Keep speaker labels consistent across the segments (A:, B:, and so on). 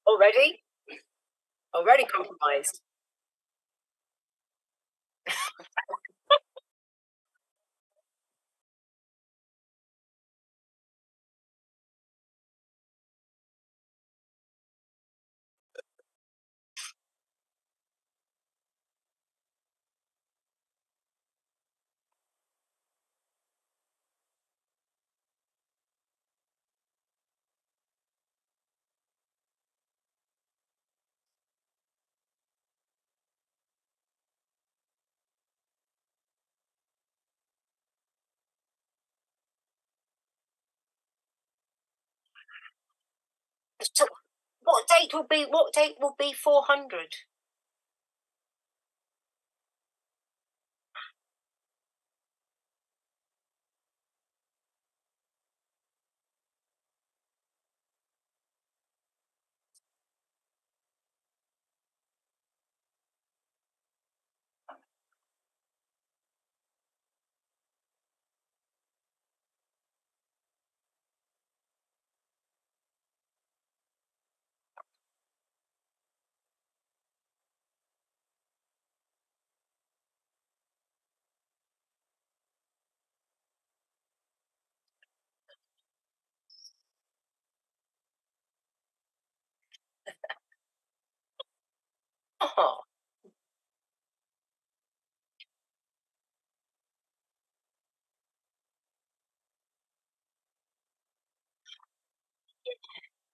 A: Already? Already compromised. So, what date will be? What date will be 400? Oh,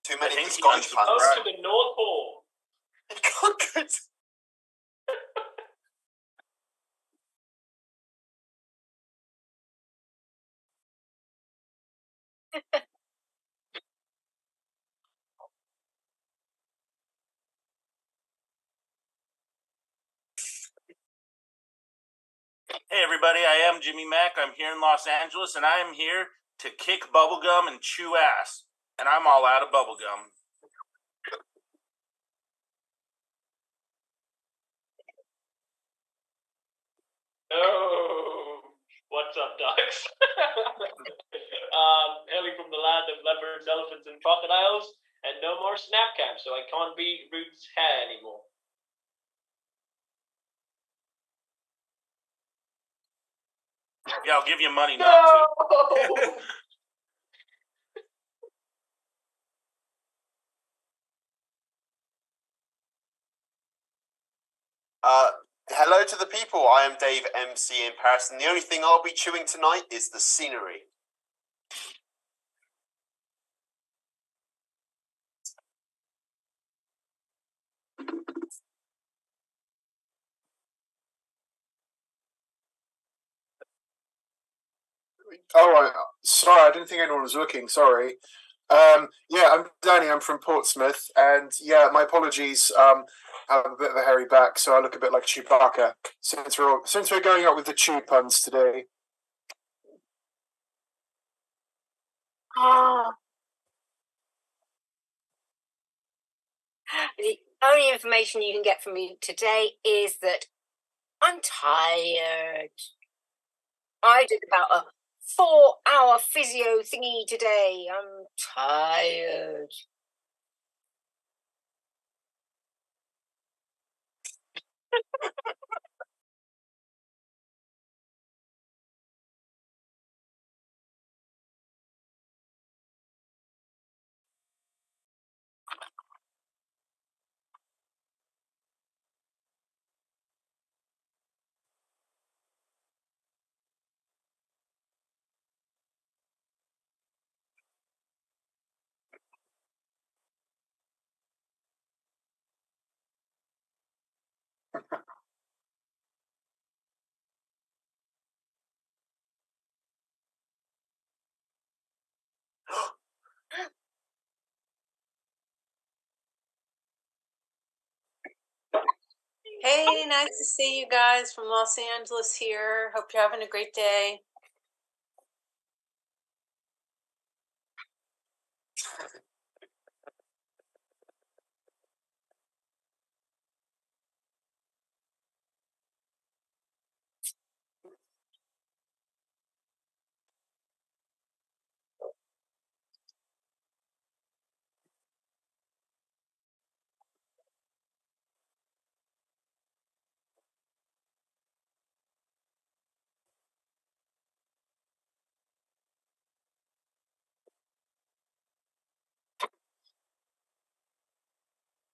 B: Too many Scottish fans.
C: Goes to the North Pole.
D: Hey everybody, I am Jimmy Mack. I'm here in Los Angeles, and I am here to kick bubblegum and chew ass. And I'm all out of bubblegum.
C: Oh, what's up, dogs? Hailing from the land of leopards, elephants, and crocodiles, and no more snap cam, so I can't be Ruth's hair anymore.
D: Yeah, I'll give you money not to.
B: Hello to the people. I am Dave, MC in Paris, and the only thing I'll be chewing tonight is the scenery.
E: All right. Sorry, I didn't think anyone was looking. Sorry. Yeah, I'm Danny. I'm from Portsmouth, and yeah, my apologies. I have a bit of a hairy back, so I look a bit like Chewbacca. Since we're going out with the chew puns today.
A: the only information you can get from me today is that I'm tired. I did about a 4-hour physio thingy today. I'm tired.
F: Hey, nice to see you guys from Los Angeles here. Hope you're having a great day.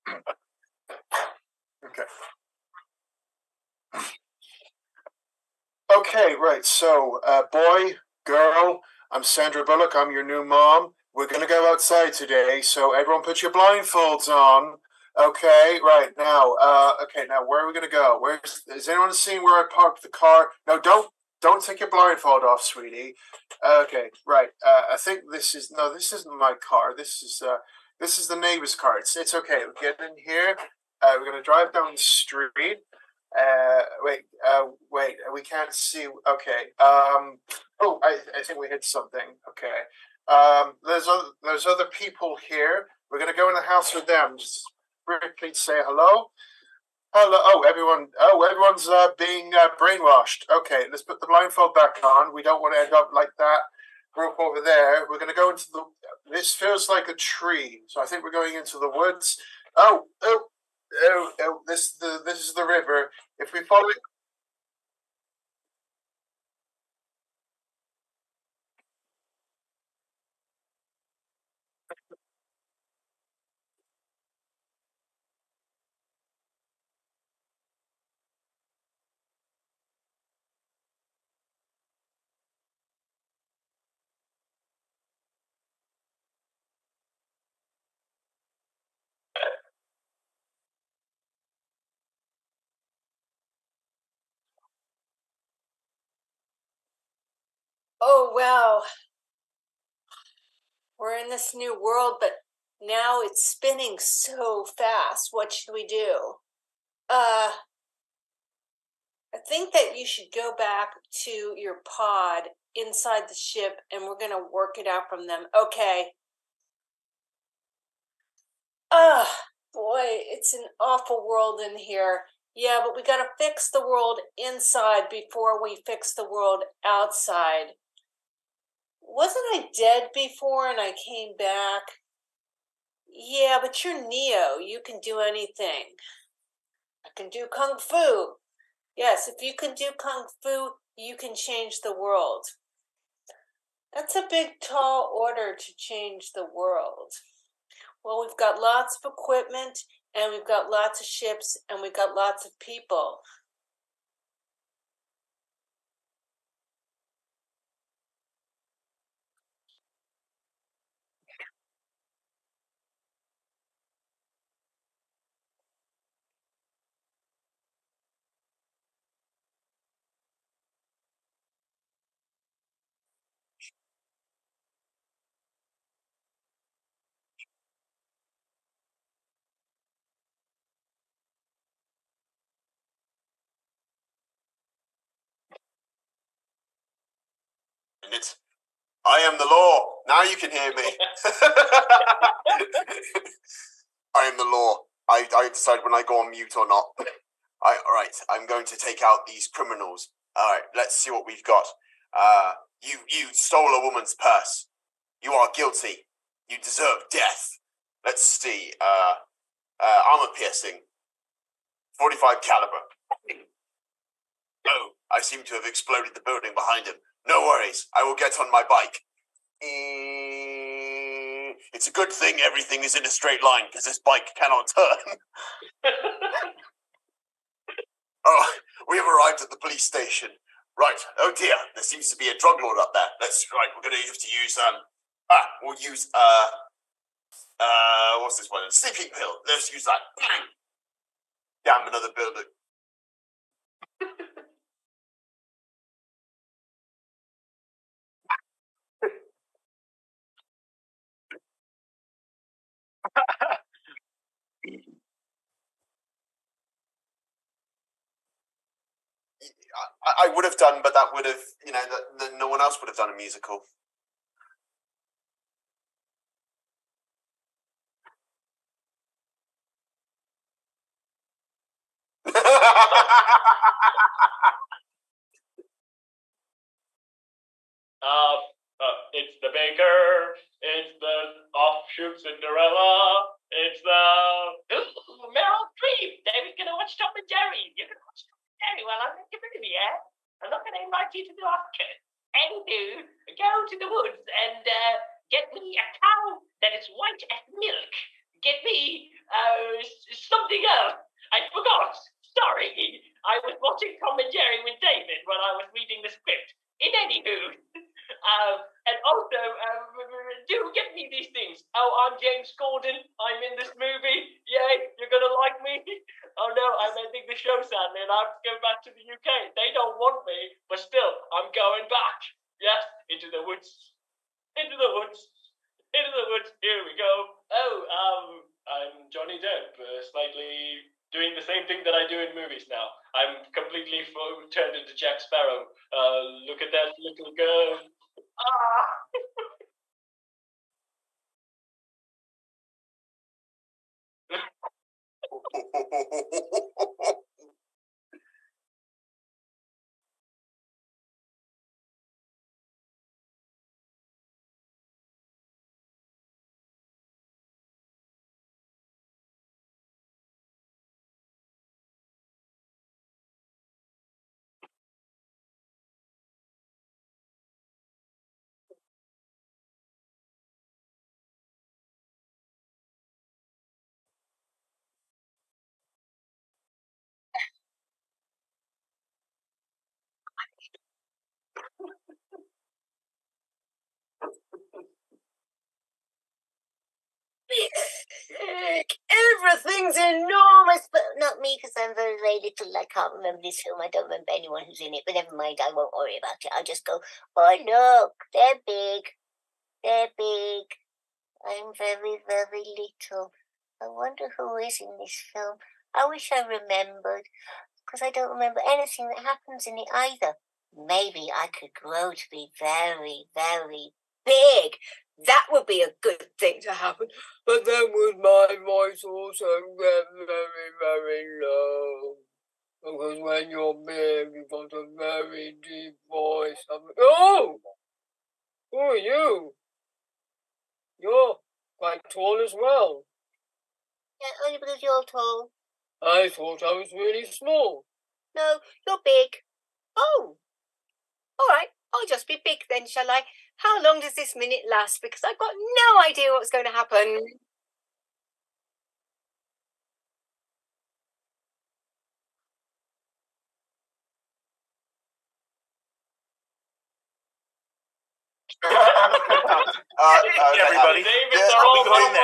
E: Okay. Okay, right. So, boy, girl, I'm Sandra Bullock. I'm your new mom. We're gonna go outside today, so everyone put your blindfolds on. Okay, right now. Okay, now where are we gonna go? Is anyone seeing where I parked the car? No, don't take your blindfold off, sweetie. Okay, right. I think this isn't my car. This is the neighbor's car. It's okay. We'll get in here. We're gonna drive down the street. Wait, we can't see. Okay. Oh, I think we hit something. Okay. There's other people here. We're gonna go in the house with them. Just briefly say hello. Hello. Everyone's being brainwashed. Okay, let's put the blindfold back on. We don't want to end up like that group over there. We're gonna go into the. This feels like a tree, so I think we're going into the woods. This is the river. If we follow it.
F: Oh, wow. We're in this new world, but now it's spinning so fast. What should we do? I think that you should go back to your pod inside the ship and we're going to work it out from them. Okay. Boy, it's an awful world in here. Yeah, but we got to fix the world inside before we fix the world outside. Wasn't I dead before and I came back? Yeah, but you're Neo. You can do anything. I can do Kung Fu. Yes, if you can do Kung Fu, you can change the world. That's a big, tall order to change the world. Well, we've got lots of equipment, and we've got lots of ships, and we've got lots of people.
B: I am the law. Now you can hear me. I am the law. I decide when I go on mute or not. All right, I'm going to take out these criminals. All right, let's see what we've got. You stole a woman's purse. You are guilty. You deserve death. Let's see. Armor piercing. 45 caliber. Oh, I seem to have exploded the building behind him. No worries. I will get on my bike. It's a good thing everything is in a straight line because this bike cannot turn. Oh, we have arrived at the police station. Right. Oh dear, there seems to be a drug lord up there. We're going to have to use we'll use what's this one? Sleeping pill. Let's use that. Damn, another building. I would have done, but that would have, no one else would have done a musical.
C: It's the baker. It's the offshoot Cinderella. It's the Meryl Streep. David's gonna watch Tom and Jerry. You're gonna watch Tom and Jerry while I'm at the movie, yeah? I'm not gonna invite you to the Oscars. Anywho, go to the woods and get me a cow that is white as milk. Get me something else. I forgot. Sorry. I was watching Tom and Jerry with David when I was reading the script. In any mood. And also, do get me these things. Oh, I'm James Corden. I'm in this movie. Yay, you're going to like me? Oh no, I'm ending the show sadly and I have to go back to the UK. They don't want me, but still, I'm going back. Yes, into the woods. Into the woods. Into the woods. Here we go. Oh, I'm Johnny Depp, slightly doing the same thing that I do in movies now. I'm completely turned into Jack Sparrow. Look at that little girl. Ah!
A: Everything's enormous, but not me because I'm very, very little. I can't remember this film. I don't remember anyone who's in it, but never mind. I won't worry about it. I'll just go, oh, look, they're big. They're big. I'm very, very little. I wonder who is in this film. I wish I remembered because I don't remember anything that happens in it either. Maybe I could grow to be very, very big. That would be a good thing to happen. But then would my voice also get very, very low? Because when you're big, you've got a very deep voice. Oh! Who are you? You're quite tall as well. Yeah, only because you're tall. I thought I was really small. No, you're big. Oh! All right, I'll just be big then, shall I? How long does this minute last? Because I've got no idea what's going to happen.
D: Everybody.
C: David's are all
D: going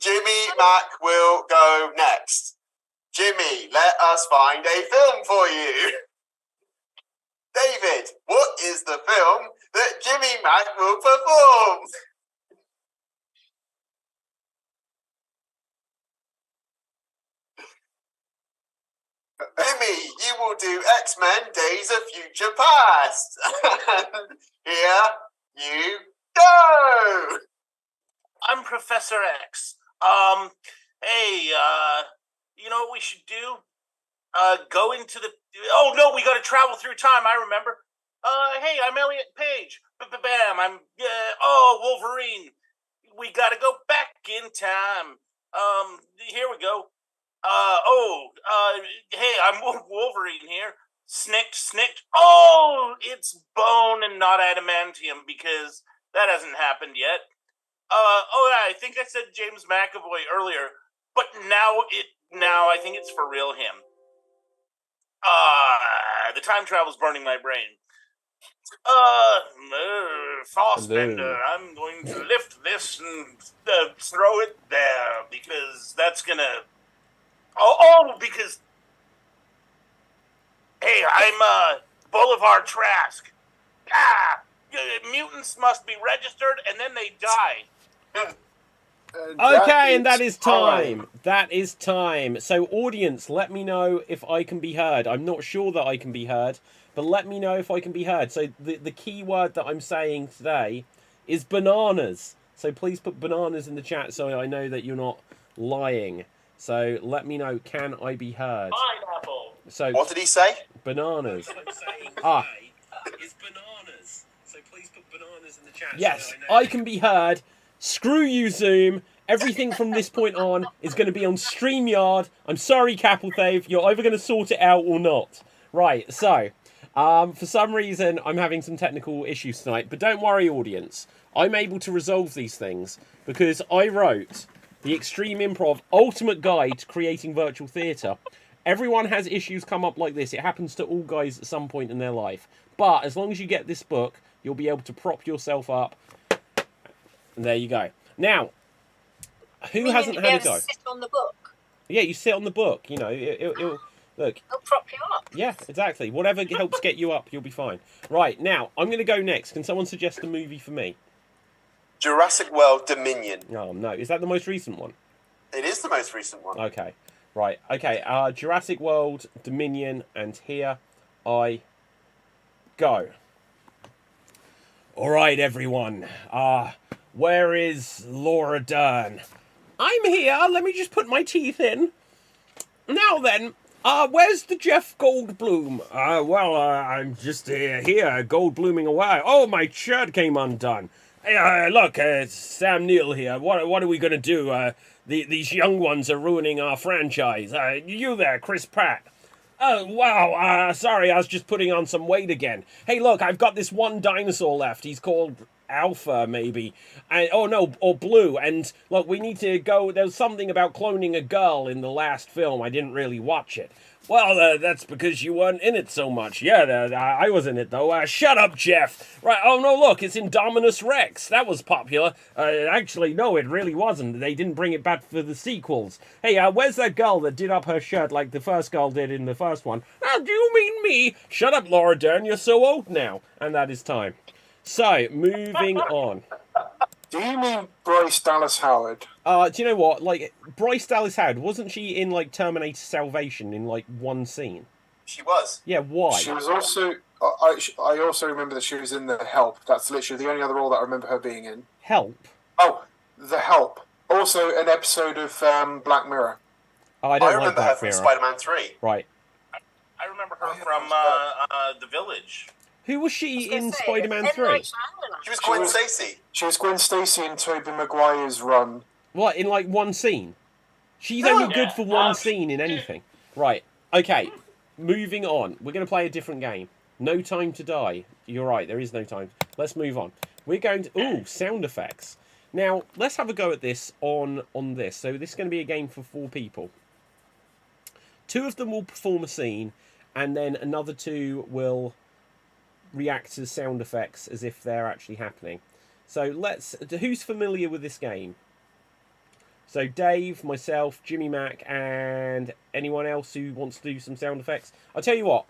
B: Jimmy Mac will go next. Jimmy, let us find a film for you. David, what is the film that Jimmy Mac will perform? Jimmy, you will do X-Men Days of Future Past. Here you go.
D: I'm Professor X. Hey, you know what we should do? Go into the... Oh, no, we got to travel through time, I remember. Hey, I'm Elliot Page. Bam, I'm... Wolverine. We got to go back in time. Here we go. Hey, I'm Wolverine here. Snicked. Oh, it's bone and not adamantium because that hasn't happened yet. I think I said James McAvoy earlier, but now I think it's for real him. The time travel's burning my brain. Fassbender, I'm going to lift this and throw it there because that's gonna. Because. Hey, I'm Boulevard Trask. Mutants must be registered and then they die.
G: Okay, and that is time. That is time. So, audience, let me know if I can be heard. I'm not sure that I can be heard, but let me know if I can be heard. So, the key word that I'm saying today is bananas. So, please put bananas in the chat so I know that you're not lying. So, let me know, can I be heard?
C: Pineapple.
B: So, what did he say?
G: Bananas.
D: What I'm saying today is bananas. So, please put bananas in the chat.
G: Yes, I can be heard. Screw you, Zoom. Everything from this point on is going to be on StreamYard. I'm sorry, Capelthave. You're either going to sort it out or not. Right, so, for some reason, I'm having some technical issues tonight. But don't worry, audience. I'm able to resolve these things because I wrote The Extreme Improv Ultimate Guide to Creating Virtual Theatre. Everyone has issues come up like this. It happens to all guys at some point in their life. But as long as you get this book, you'll be able to prop yourself up. And there you go. Now, who hasn't had a go?
A: Sit on the book.
G: Yeah, you sit on the book. You know, it'll look.
A: It'll prop you up.
G: Yeah, exactly. Whatever helps get you up, you'll be fine. Right, now, I'm going to go next. Can someone suggest a movie for me?
B: Jurassic World Dominion.
G: Oh, no. Is that the most recent one?
B: It is the most recent one.
G: Okay. Right. Okay. Jurassic World Dominion, and here I go. All right, everyone. Where is Laura Dern? I'm here. Let me just put my teeth in. Now then, where's the Jeff Goldblum? Well, I'm just here, Goldbluming away. Oh, my shirt came undone. Hey, look, it's Sam Neill here. What are we gonna do? These young ones are ruining our franchise. You there, Chris Pratt? Oh, wow, sorry, I was just putting on some weight again. Hey, look, I've got this one dinosaur left. He's called Alpha, maybe. Oh, no, or Blue. And, look, we need to go... There's something about cloning a girl in the last film. I didn't really watch it. Well, that's because you weren't in it so much. Yeah, I was in it, though. Shut up, Jeff. Right, oh, no, look, it's Indominus Rex. That was popular. Actually, no, it really wasn't. They didn't bring it back for the sequels. Hey, where's that girl that did up her shirt like the first girl did in the first one? Do you mean me? Shut up, Laura Dern. You're so old now. And that is time. So, moving on.
E: Do you mean Bryce Dallas Howard?
G: Do you know what? Like, Bryce Dallas Howard, wasn't she in, like, Terminator Salvation in, like, one scene?
B: She was.
G: Yeah, why?
E: She was also... I also remember that she was in The Help. That's literally the only other role that I remember her being in.
G: Help?
E: Oh, The Help. Also an episode of Black Mirror.
G: Oh, I don't like
B: remember her
G: Black
B: from
G: Mirror.
B: Spider-Man 3.
G: Right.
C: I remember her from The Village.
G: Who was she in Spider-Man 3?
B: She was Gwen Stacy.
E: She was Gwen Stacy in Tobey Maguire's run.
G: What, in, like, one scene? She's only good for one scene in anything. Right. Okay. Moving on. We're going to play a different game. No Time to Die. You're right, there is no time. Let's move on. We're going to... Ooh, sound effects. Now, let's have a go at this on this. So this is going to be a game for 4 people. 2 of them will perform a scene, and then another 2 will react to sound effects as if they're actually happening. So let's... Who's familiar with this game? So Dave, myself, Jimmy Mac, and anyone else who wants to do some sound effects? I'll tell you what.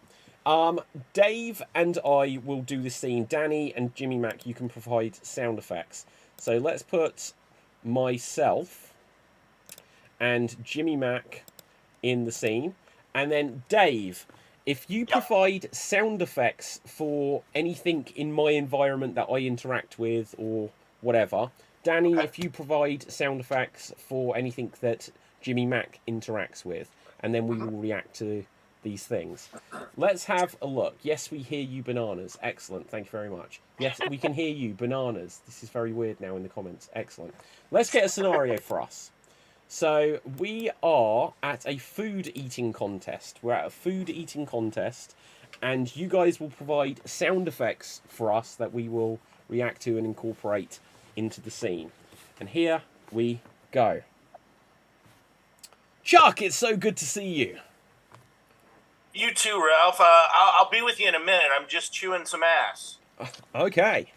G: Dave and I will do the scene. Danny and Jimmy Mac, you can provide sound effects. So let's put myself and Jimmy Mac in the scene. And then Dave, if you provide sound effects for anything in my environment that I interact with or whatever. Danny, if you provide sound effects for anything that Jimmy Mac interacts with. And then we will react to these things. Let's have a look. Yes, we hear you, bananas. Excellent. Thank you very much. Yes, we can hear you, bananas. This is very weird now in the comments. Excellent. Let's get a scenario for us. So we are at a food eating contest. We're at a food eating contest, and you guys will provide sound effects for us that we will react to and incorporate into the scene. And here we go. Chuck, it's so good to see you.
C: You too, Ralph. I'll be with you in a minute. I'm just chewing some ass.
G: Okay.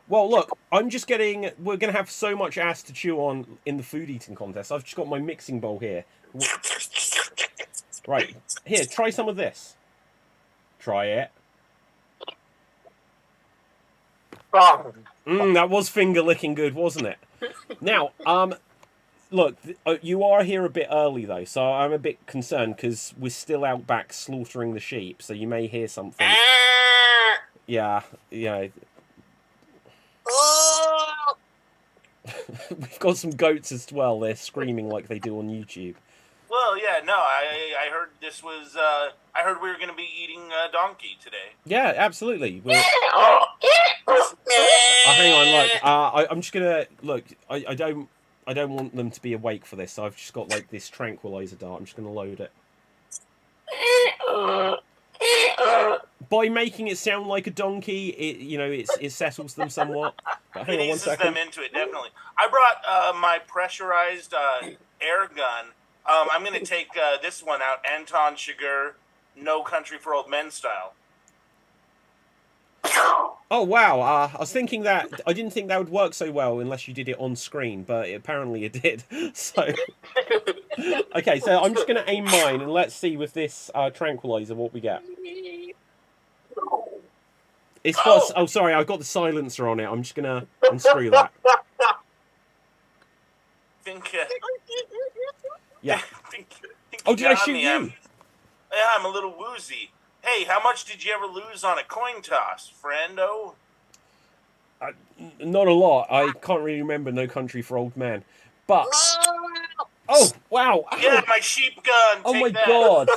G: Well, look, I'm just getting... We're going to have so much ass to chew on in the food eating contest. I've just got my mixing bowl here. Right. Here, try some of this. Try it. That was finger licking good, wasn't it? Now, look, you are here a bit early, though, so I'm a bit concerned because we're still out back slaughtering the sheep, so you may hear something. Yeah. We've got some goats as well. They're screaming like they do on YouTube.
C: Well, yeah, no, I heard this was, I heard we were going to be eating a donkey today.
G: Yeah, absolutely. Hang on, look, I'm just going to, look, I don't want them to be awake for this, so I've just got, like, this tranquilizer dart. I'm just going to load it. By making it sound like a donkey, it settles them somewhat. But
D: It
G: hang on one
D: eases
G: second.
D: them into it, definitely. I brought my pressurized air gun. I'm going to take this one out, Anton Chigurh, No Country for Old Men style.
G: Oh wow! I was thinking that I didn't think that would work so well unless you did it on screen, but apparently it did. So okay, so I'm just going to aim mine and let's see with this tranquilizer what we get. It's got. Oh, sorry, I've got the silencer on it. I'm just going to unscrew that.
D: Think,
G: Yeah.
D: think
G: Oh, did I
D: got
G: shoot
D: me.
G: you?
D: I'm a little woozy. Hey, how much did you ever lose on a coin toss, friendo?
G: Not a lot. I can't really remember No Country for Old Men, but oh wow!
D: Yeah, my sheep gun.
G: Oh
D: Take
G: my
D: that.
G: god!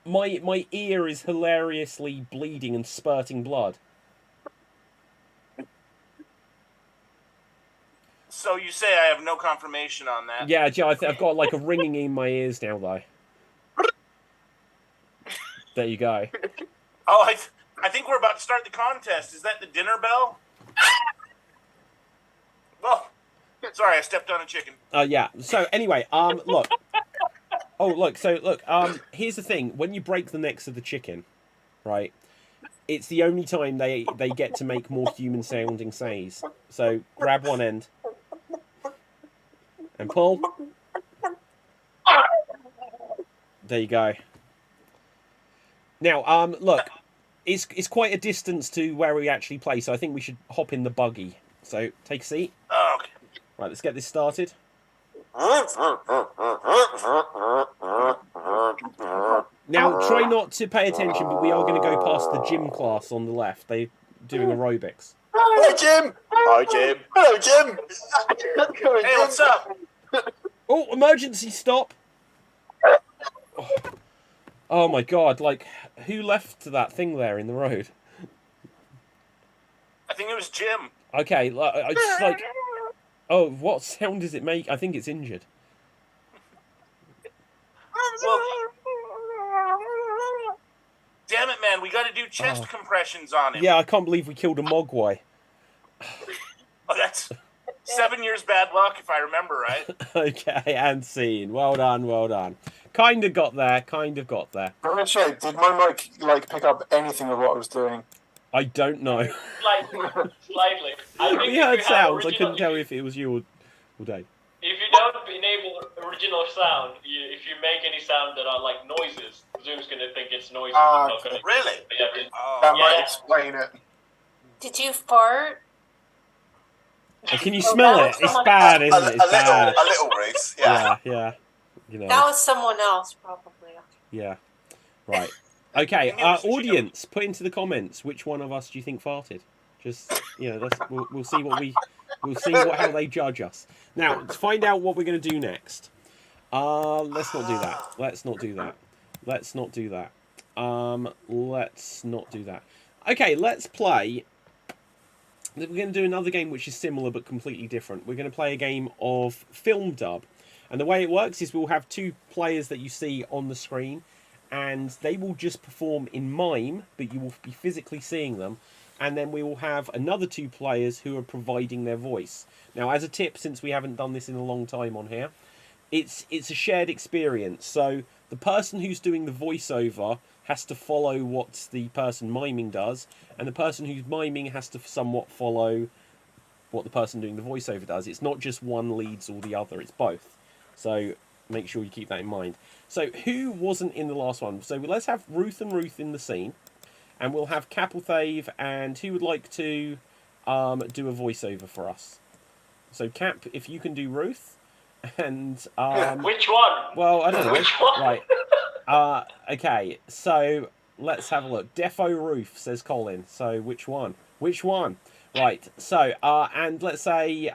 G: My ear is hilariously bleeding and spurting blood.
D: So you say I have no confirmation on that?
G: Yeah, I've got like a ringing in my ears now, though. There you go.
D: Oh, I think we're about to start the contest. Is that the dinner bell? Well, sorry, I stepped on a chicken.
G: Yeah. So anyway, look. Oh, look. So look. Here's the thing. When you break the necks of the chicken, right? It's the only time they get to make more human sounding says. So grab one end and pull. There you go. Now, look, it's quite a distance to where we actually play, so I think we should hop in the buggy. So take a seat.
D: Oh, okay.
G: Right, let's get this started. Now, try not to pay attention, but we are going to go past the gym class on the left. They're doing aerobics.
B: Hi, Jim. Hi, Jim. Hello, Jim.
D: Hey, what's up?
G: Oh, emergency stop! Oh my god, like, who left that thing there in the road?
D: I think it was Jim.
G: Okay, I just like... Oh, what sound does it make? I think it's injured.
D: Well, damn it, man. We got to do chest compressions on him.
G: Yeah, I can't believe we killed a mogwai.
D: Oh, that's 7 years bad luck, if I remember right.
G: Okay, and scene. Well done, well done. Kind of got there, kind of got there.
E: I'm gonna check. Did my mic like pick up anything of what I was doing?
G: I don't know.
C: Slightly. I think
G: We
C: if
G: heard
C: you have
G: sounds. I
C: original-
G: couldn't tell if it was you or Dave.
C: If you don't enable original sound, if you make any sound that are like noises, Zoom's gonna think it's noises.
E: Ah,
C: It's not gonna-
D: Really?
C: Yeah,
E: That
C: Yeah.
E: might explain it.
F: Did you fart?
G: Oh, can you smell it? It's bad, isn't it? It's bad.
B: A little, Bruce. Yeah.
G: Yeah. You know.
F: That was someone else, probably.
G: Yeah. Right. Okay. Audience, put into the comments which one of us do you think farted. Just we'll see how they judge us. Now to find out what we're going to do next. Let's not do that. Let's not do that. Let's not do that. Let's not do that. Okay. Let's play. We're going to do another game which is similar but completely different. We're going to play a game of film dub. And the way it works is we'll have two players that you see on the screen, and they will just perform in mime, but you will be physically seeing them. And then we will have another two players who are providing their voice. Now, as a tip, since we haven't done this in a long time on here, it's a shared experience. So the person who's doing the voiceover has to follow what the person miming does, and the person who's miming has to somewhat follow what the person doing the voiceover does. It's not just one leads or the other, it's both. So make sure you keep that in mind. So who wasn't in the last one? So let's have Ruth and Ruth in the scene, and we'll have Capelthave, and who would like to do a voiceover for us? So Cap, if you can do Ruth, and
C: which one?
G: well, I don't know.
C: Which one?
G: Right. Okay, so let's have a look. Defo Ruth, says Colin. So which one? Which one? Right, so, and let's say,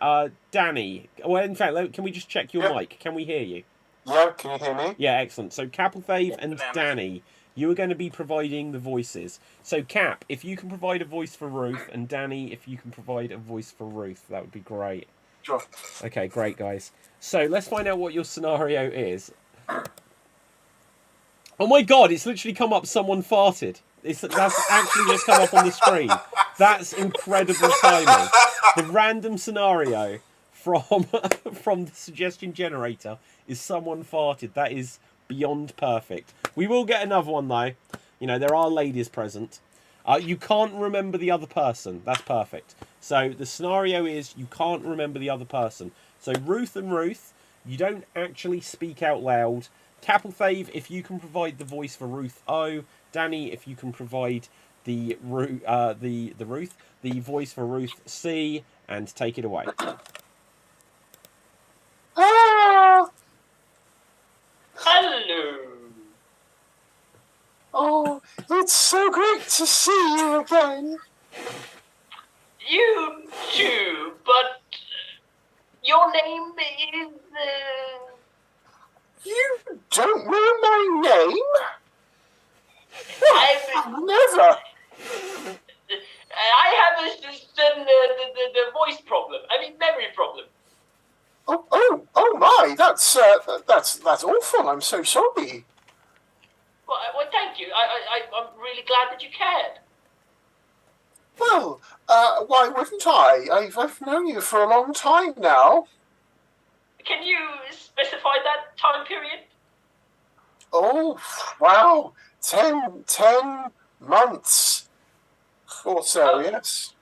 G: Danny. Well, in fact, can we just check your mic? Can we hear you?
E: Yeah, can you hear me?
G: Yeah, excellent. So Capelthave and Danny, you are going to be providing the voices. So Cap, if you can provide a voice for Ruth, and Danny, if you can provide a voice for Ruth, that would be great.
E: Sure.
G: Okay, great, guys. So let's find out what your scenario is. Oh my god, it's literally come up someone farted. That's actually just come up on the screen. That's incredible timing. The random scenario from the suggestion generator is someone farted. That is beyond perfect. We will get another one though. You know, there are ladies present. You can't remember the other person. That's perfect. So the scenario is you can't remember the other person. So Ruth and Ruth, you don't actually speak out loud. Capelthave, if you can provide the voice for Ruth O. Danny, if you can provide the Ruth, the voice for Ruth C, and take it away.
C: Hello.
E: Oh, it's so great to see you again.
C: You too, but your name is.
E: You don't know my name?
C: I'm
E: Never.
C: I have the voice problem. I mean, memory problem.
E: Oh my! That's awful. I'm so sorry.
C: Well, thank you. I'm really glad that you cared.
E: Well, why wouldn't I? I've known you for a long time now.
C: Can you specify that time period?
E: Oh, wow. 10 months or so, yes.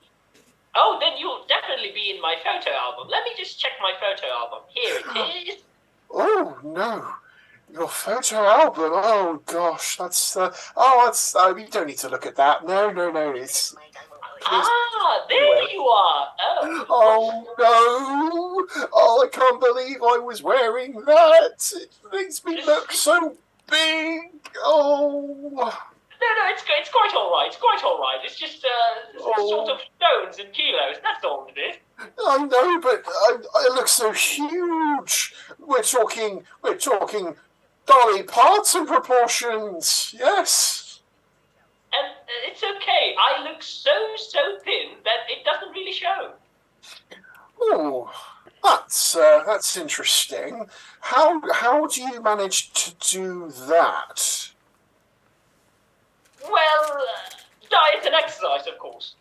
C: Oh, then you'll definitely be in my photo album. Let me just check my photo album. Here it is.
E: Oh, no. Your photo album? Oh, gosh, that's... you don't need to look at that. No, it's...
C: There you are.
E: Oh, no. Oh, I can't believe I was wearing that. It makes me look so big. Oh...
C: No, it's quite all right. It's quite all right. It's just sort of stones and kilos. That's all it is.
E: I know, but I look so huge. We're talking Dolly Parton proportions. Yes.
C: And it's okay. I look so thin that it doesn't really show.
E: Oh, that's interesting. How do you manage to do that?
C: Well, diet and exercise, of course.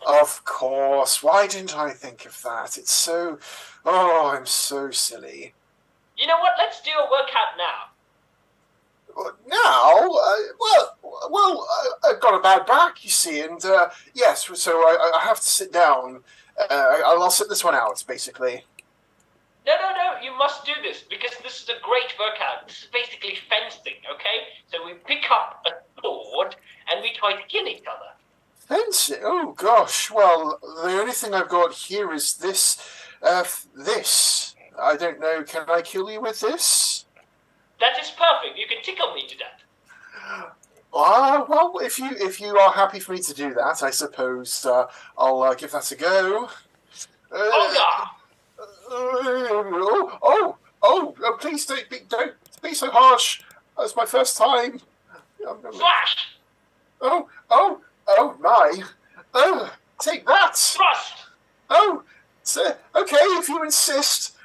E: Of course. Why didn't I think of that? It's so... Oh, I'm so silly.
C: You know what? Let's do a workout now.
E: Now? I've got a bad back, you see, and yes, so I have to sit down. I'll sit this one out, basically.
C: No, you must do this, because this is a great workout. This is basically fencing, okay? So we pick up a sword, and we try to kill each other.
E: Fencing? Oh, gosh. Well, the only thing I've got here is this. This. I don't know, can I kill you with this?
C: That is perfect. You can tickle me to death.
E: Well, if you are happy for me to do that, I suppose I'll give that a go. Please don't be so harsh. That's my first time.
C: Slash!
E: Oh my. Take that.
C: Thrust!
E: Oh, okay, if you insist.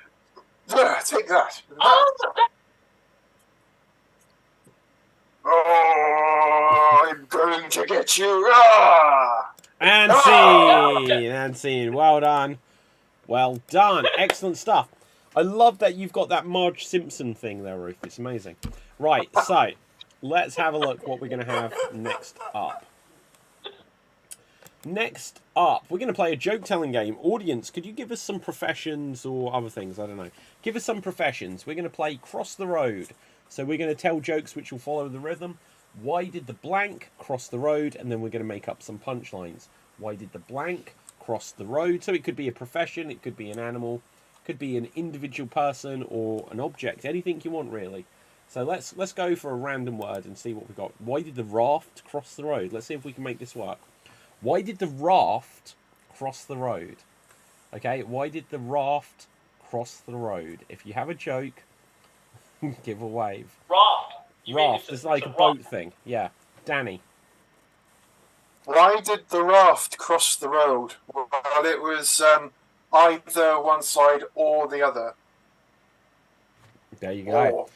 E: Take that. Oh, I'm going to get you.
G: And scene. Well done. Excellent stuff. I love that you've got that Marge Simpson thing there, Ruth. It's amazing. Right, so let's have a look what we're going to have next up. Next up, we're going to play a joke-telling game. Audience, could you give us some professions or other things? I don't know. Give us some professions. We're going to play Cross the Road. So we're going to tell jokes which will follow the rhythm. Why did the blank cross the road? And then we're going to make up some punchlines. Why did the blank cross the road? So it could be a profession, it could be an animal, it could be an individual person or an object. Anything you want, really. So let's go for a random word and see what we've got. Why did the raft cross the road? Let's see if we can make this work. Why did the raft cross the road? Okay, why did the raft cross the road? If you have a joke, give a wave. Raft is like a boat thing. Yeah. Danny.
E: Why did the raft cross the road? Well, it was either one side or the other.
G: There you go.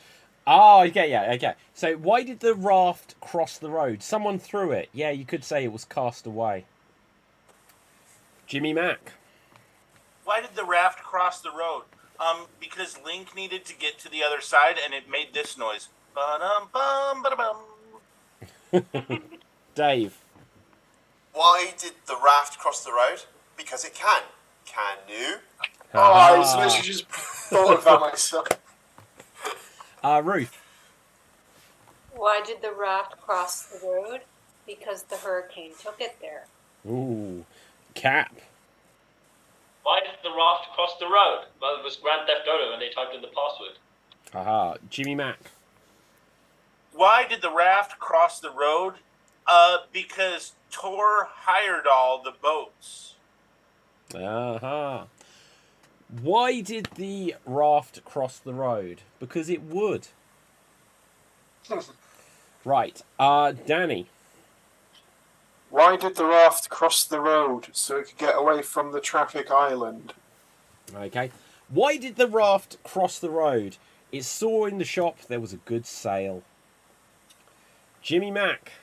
G: Oh, okay. So why did the raft cross the road? Someone threw it. Yeah, you could say it was cast away. Jimmy Mack.
D: Why did the raft cross the road? Because Link needed to get to the other side, and it made this noise. Ba-dum-bum, ba-da-bum.
G: Dave.
B: Why did the raft cross the road? Because it can. Canoe.
E: Oh, I was literally just thought of that myself.
G: Ruth.
F: Why did the raft cross the road? Because the hurricane took it there.
G: Ooh. Cap.
C: Why did the raft cross the road? Well, it was Grand Theft Auto and they typed in the password.
G: Aha. Jimmy Mack.
D: Why did the raft cross the road? Because Tor hired all the boats.
G: Aha. Why did the raft cross the road? Because it would. Right. Danny.
E: Why did the raft cross the road? So it could get away from the traffic island.
G: Okay. Why did the raft cross the road? It saw in the shop there was a good sale. Jimmy Mack.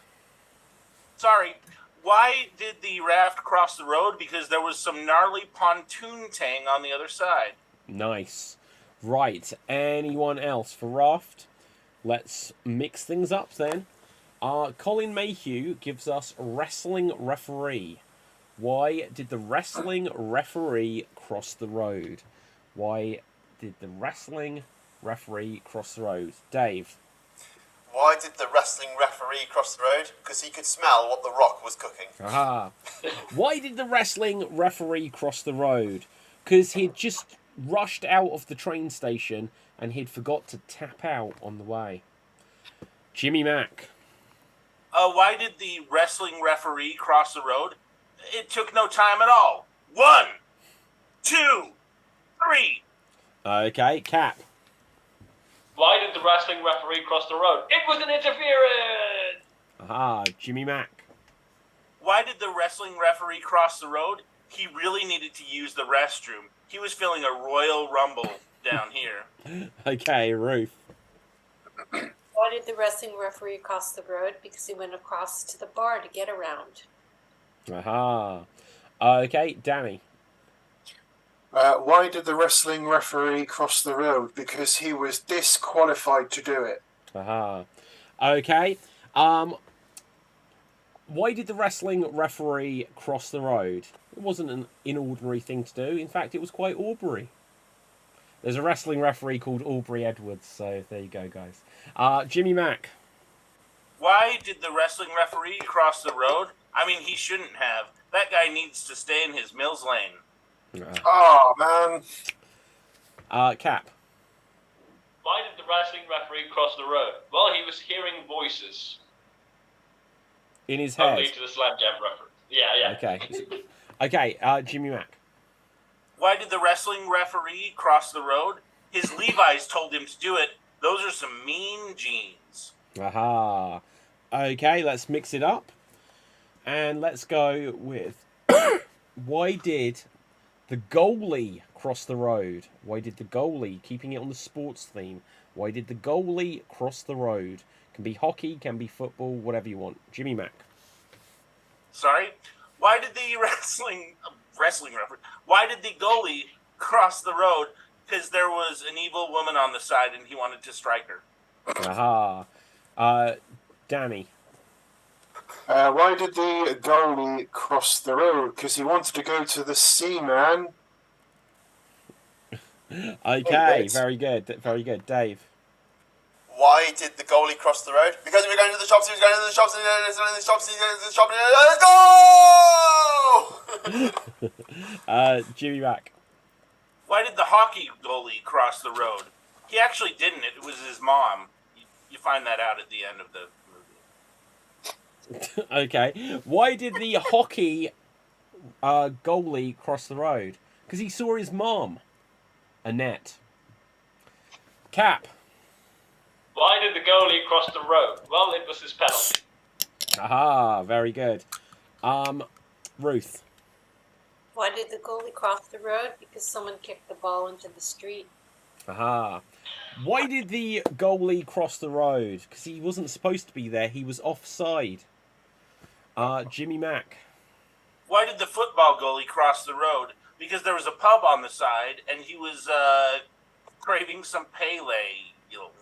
D: Sorry. Why did the raft cross the road? Because there was some gnarly pontoon tang on the other side.
G: Nice. Right. Anyone else for raft? Let's mix things up then. Colin Mayhew gives us wrestling referee. Why did the wrestling referee cross the road? Why did the wrestling referee cross the road? Dave.
B: Why did the wrestling referee cross the road? Because he could smell what The Rock was cooking.
G: Aha. Why did the wrestling referee cross the road? Because he'd just rushed out of the train station and he'd forgot to tap out on the way. Jimmy Mack.
D: Why did the wrestling referee cross the road? It took no time at all. 1, 2, 3.
G: Okay, Cap.
C: Why did the wrestling referee cross the road? It was an interference!
G: Aha, Jimmy Mack.
D: Why did the wrestling referee cross the road? He really needed to use the restroom. He was feeling a royal rumble down here.
G: Okay, Ruth.
F: Why did the wrestling referee cross the road? Because he went across to the bar to get around.
G: Aha. Okay, Danny.
E: Why did the wrestling referee cross the road? Because he was disqualified to do it.
G: Aha. Okay. Why did the wrestling referee cross the road? It wasn't an inordinary thing to do. In fact, it was quite Aubrey. There's a wrestling referee called Aubrey Edwards, so there you go, guys. Jimmy Mack.
D: Why did the wrestling referee cross the road? I mean, he shouldn't have. That guy needs to stay in his Mills lane.
E: Oh, man.
G: Cap.
C: Why did the wrestling referee cross the road? Well, he was hearing voices.
G: In his head.
C: Only to the Slam Jam reference. Yeah.
G: Okay. Okay, Jimmy Mack.
D: Why did the wrestling referee cross the road? His Levi's told him to do it. Those are some mean jeans.
G: Aha. Okay, let's mix it up. And let's go with... Why did the goalie cross the road? Why did the goalie, keeping it on the sports theme, why did the goalie cross the road? Can be hockey, can be football, whatever you want. Jimmy Mack.
D: Sorry? Why did the wrestling referee... Why did the goalie cross the road? Because there was an evil woman on the side and he wanted to strike her.
G: Aha. Danny.
E: Why did the goalie cross the road? Because he wanted to go to the sea, man.
G: Okay, very good. Very good. Dave.
B: Why did the goalie cross the road? Because we were going to the shops, he was going to the shops, and he was going to the shops, he was going to the shops, and let's go!
G: Jimmy Mack.
D: Why did the hockey goalie cross the road? He actually didn't. It was his mom. You find that out at the end of the movie.
G: Okay. Why did the hockey goalie cross the road? Because he saw his mom. Annette. Cap.
C: Why did the goalie cross the road? Well, it was his penalty.
G: Aha, very good. Ruth.
F: Why did the goalie cross the road? Because someone kicked the ball into the street.
G: Aha. Why did the goalie cross the road? Because he wasn't supposed to be there. He was offside. Jimmy Mack.
D: Why did the football goalie cross the road? Because there was a pub on the side, and he was craving some pale ale.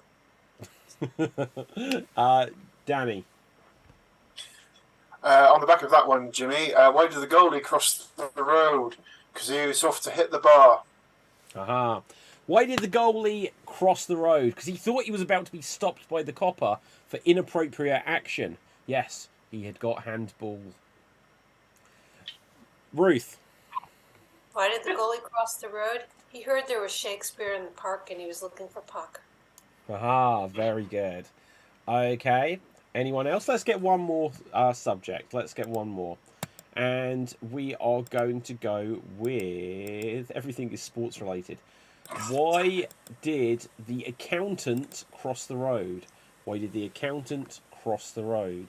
G: Danny.
E: On the back of that one, Jimmy, why did the goalie cross the road? Because he was off to hit the bar.
G: Aha. Why did the goalie cross the road? Because he thought he was about to be stopped by the copper for inappropriate action. Yes, he had got handball. Ruth.
F: Why did the goalie cross the road? He heard there was Shakespeare in the park and he was looking for Puck.
G: Aha, very good. Okay, anyone else? Let's get one more subject. Let's get one more. And we are going to go with... Everything is sports related. Why did the accountant cross the road? Why did the accountant cross the road?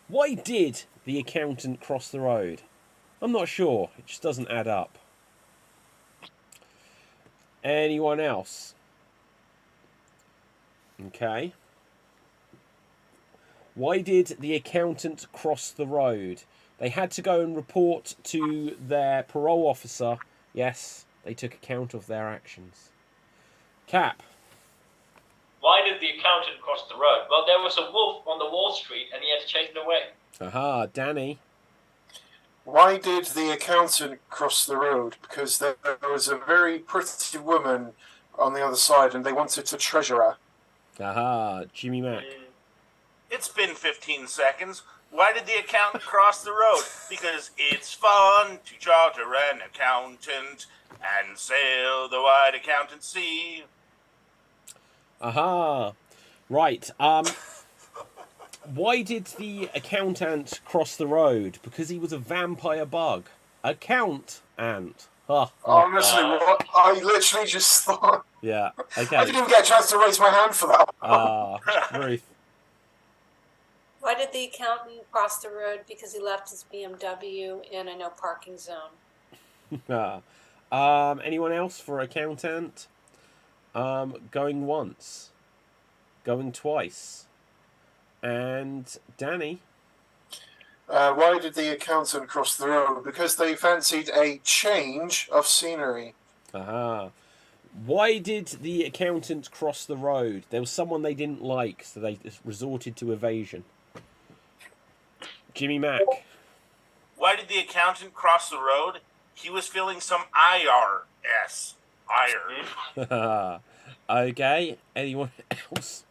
G: Why did the accountant cross the road? I'm not sure. It just doesn't add up. Anyone else? Okay. Why did the accountant cross the road? They had to go and report to their parole officer. Yes, they took account of their actions. Cap.
C: Why did the accountant cross the road? Well, there was a wolf on the Wall Street and he had to chase it away.
G: Aha, Danny.
E: Why did the accountant cross the road? Because there was a very pretty woman on the other side and they wanted to treasure her.
G: Aha, Jimmy Mac.
D: It's been 15 seconds. Why did the accountant cross the road? Because it's fun to charter an accountant and sail the wide accountancy.
G: Aha. Right. Why did the accountant cross the road? Because he was a vampire bug. Account ant.
E: Honestly, what? I literally just thought...
G: Yeah, okay.
E: I didn't even get a chance to raise my hand for that.
G: Ruth.
F: Why did the accountant cross the road? Because he left his BMW in a no parking zone.
G: Anyone else for accountant? Going once. Going twice. And Danny.
E: Why did the accountant cross the road? Because they fancied a change of scenery.
G: Aha. Why did the accountant cross the road? There was someone they didn't like, so they resorted to evasion. Jimmy Mac.
D: Why did the accountant cross the road? He was feeling some IRS. Ire.
G: Okay, anyone else?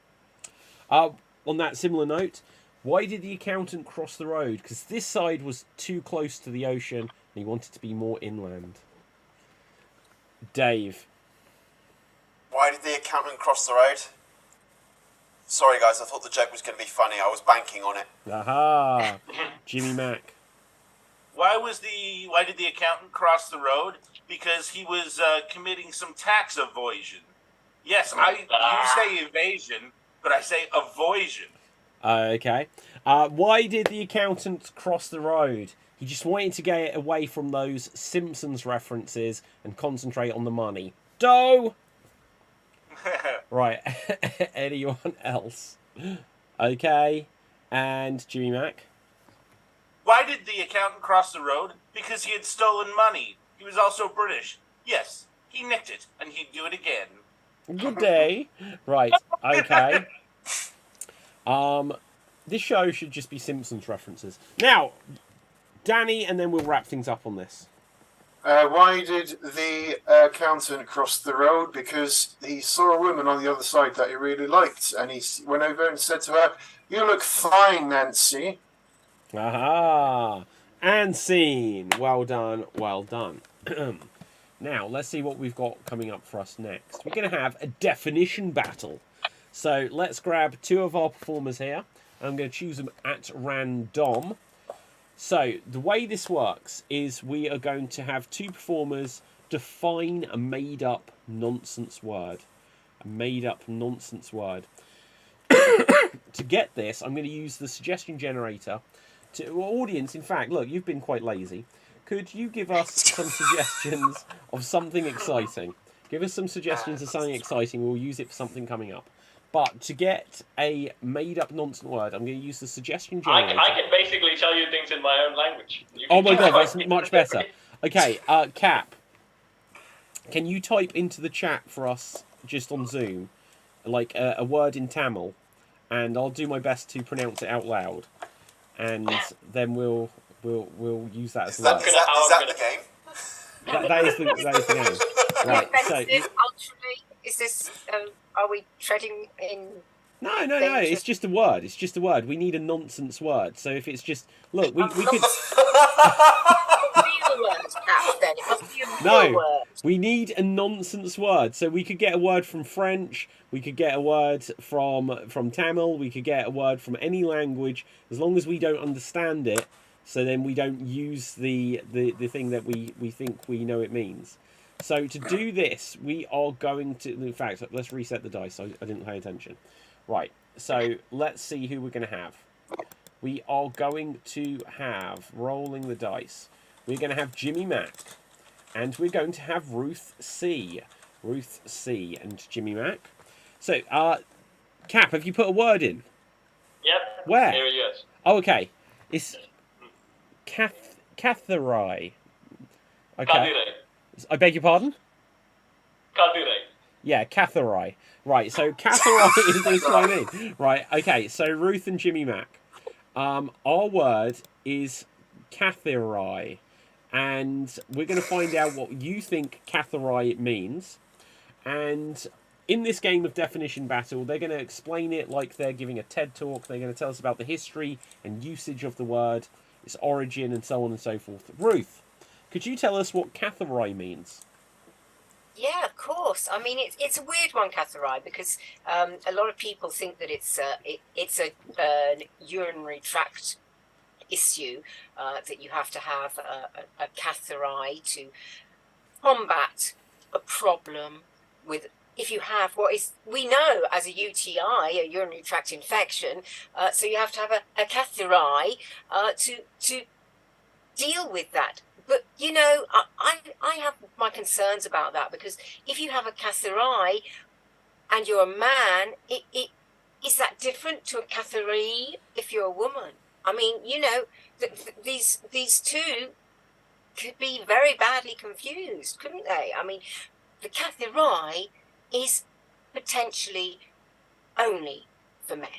G: On that similar note, why did the accountant cross the road? Because this side was too close to the ocean and he wanted to be more inland. Dave.
B: Why did the accountant cross the road? Sorry, guys, I thought the joke was going to be funny. I was banking on it.
G: Aha! Jimmy Mac.
D: Why did the accountant cross the road? Because he was committing some tax evasion. Yes, you say evasion, but I say avoision.
G: Okay. Why did the accountant cross the road? He just wanted to get away from those Simpsons references and concentrate on the money. Dough! Right. Anyone else? Okay. And Jimmy Mac?
D: Why did the accountant cross the road? Because he had stolen money. He was also British. Yes, he nicked it, and he'd do it again.
G: Good day. Right. Okay. This show should just be Simpsons references. Now, Danny, and then we'll wrap things up on this.
E: Why did the accountant cross the road? Because he saw a woman on the other side that he really liked, and he went over and said to her, "You look fine, Nancy."
G: Aha! And scene. Well done, well done. Now, let's see what we've got coming up for us next. We're going to have a definition battle. So let's grab two of our performers here. I'm going to choose them at random. So the way this works is we are going to have two performers define a made-up nonsense word. A made-up nonsense word. To get this, I'm going to use the suggestion generator. Audience, in fact, look, you've been quite lazy. Could you give us some suggestions of something exciting? Give us some suggestions of something exciting. We'll use it for something coming up. But to get a made-up nonsense word, I'm going to use the suggestion
C: I
G: generator.
C: can basically tell you things in my own language.
G: Oh my god, that's much better. Okay, Cap, can you type into the chat for us, just on Zoom, like a word in Tamil, and I'll do my best to pronounce it out loud, and then we'll use that as well.
B: Is that the game?
G: That is the game. Right, so
A: Culturally, is this? Are we treading in?
G: No. It's just a word. It's just a word. We need a nonsense word. So if it's just look, we could.
A: Real words, perhaps. Then it must be a real word.
G: We need a nonsense word. So we could get a word from French. We could get a word from Tamil. We could get a word from any language, as long as we don't understand it. So then we don't use the thing that we think we know it means. So to do this, we are going to... In fact, let's reset the dice. I didn't pay attention. Right, so let's see who we're going to have. We are going to have, rolling the dice, we're going to have Jimmy Mac. And we're going to have Ruth C. Ruth C. and Jimmy Mac. So, Cap, have you put a word in?
C: Yep.
G: Where?
C: Here he is.
G: Oh, okay. It's... Catharai. Okay.
C: Kadire.
G: I beg your pardon?
C: Kadire.
G: Yeah, Catharai. Right, so Catharai is what I mean. Right, okay, so Ruth and Jimmy Mac. Our word is Catharai. And we're going to find out what you think Catharai means. And in this game of definition battle, they're going to explain it like they're giving a TED talk. They're going to tell us about the history and usage of the word, its origin, and so on and so forth. Ruth, could you tell us what Catharai means?
A: Yeah, of course. I mean, it's a weird one, Catharai, because a lot of people think that it's a urinary tract issue, that you have to have a Catharai to combat a problem with. If you have what is we know as a UTI, a urinary tract infection, so you have to have a Catharai to deal with that. But, you know, I have my concerns about that, because if you have a Catharai and you're a man, is that different to a Catharai if you're a woman? I mean, you know, these two could be very badly confused, couldn't they? I mean, the Catharai is potentially only for men.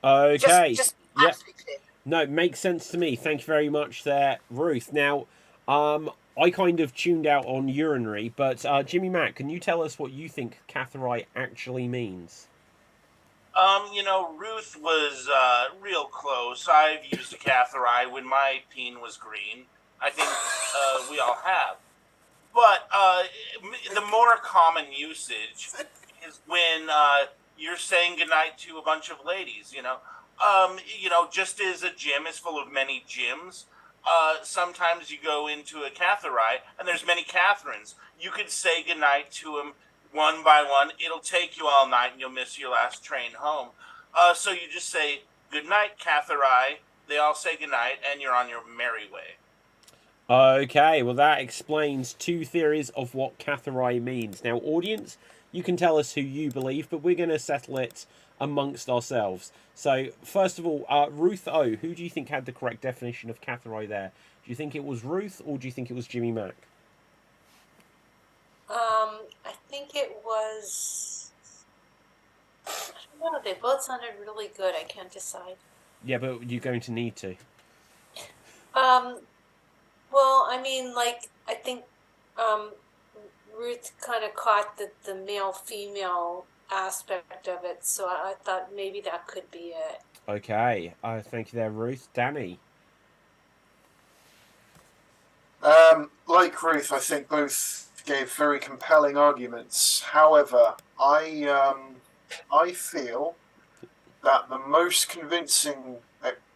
G: Okay.
A: Just
G: yeah.
A: absolutely clear.
G: No, it makes sense to me. Thank you very much there, Ruth. Now, I kind of tuned out on urinary, but Jimmy Mac, can you tell us what you think Catharai actually means?
D: You know, Ruth was real close. I've used a Catharai when my peen was green. I think we all have. But the more common usage is when you're saying goodnight to a bunch of ladies, you know. Just as a gym is full of many gyms, sometimes you go into a Catharai and there's many Catherines. You could say goodnight to them one by one. It'll take you all night and you'll miss your last train home. So you just say goodnight, Catharai. They all say goodnight and you're on your merry way.
G: Okay, well that explains two theories of what Catharai means. Now, audience, you can tell us who you believe, but we're going to settle it amongst ourselves. So, first of all, Ruth O, who do you think had the correct definition of Catharai there? Do you think it was Ruth, or do you think it was Jimmy Mac?
F: I think it was... I don't know, they both sounded really good. I can't decide.
G: Yeah, but you're going to need to.
F: Well, I mean, like, I think Ruth kind of caught the male-female aspect of it, so I thought maybe that could be it.
G: Okay, thank you there, Ruth. Danny?
E: Like Ruth, I think both gave very compelling arguments. However, I feel that the most convincing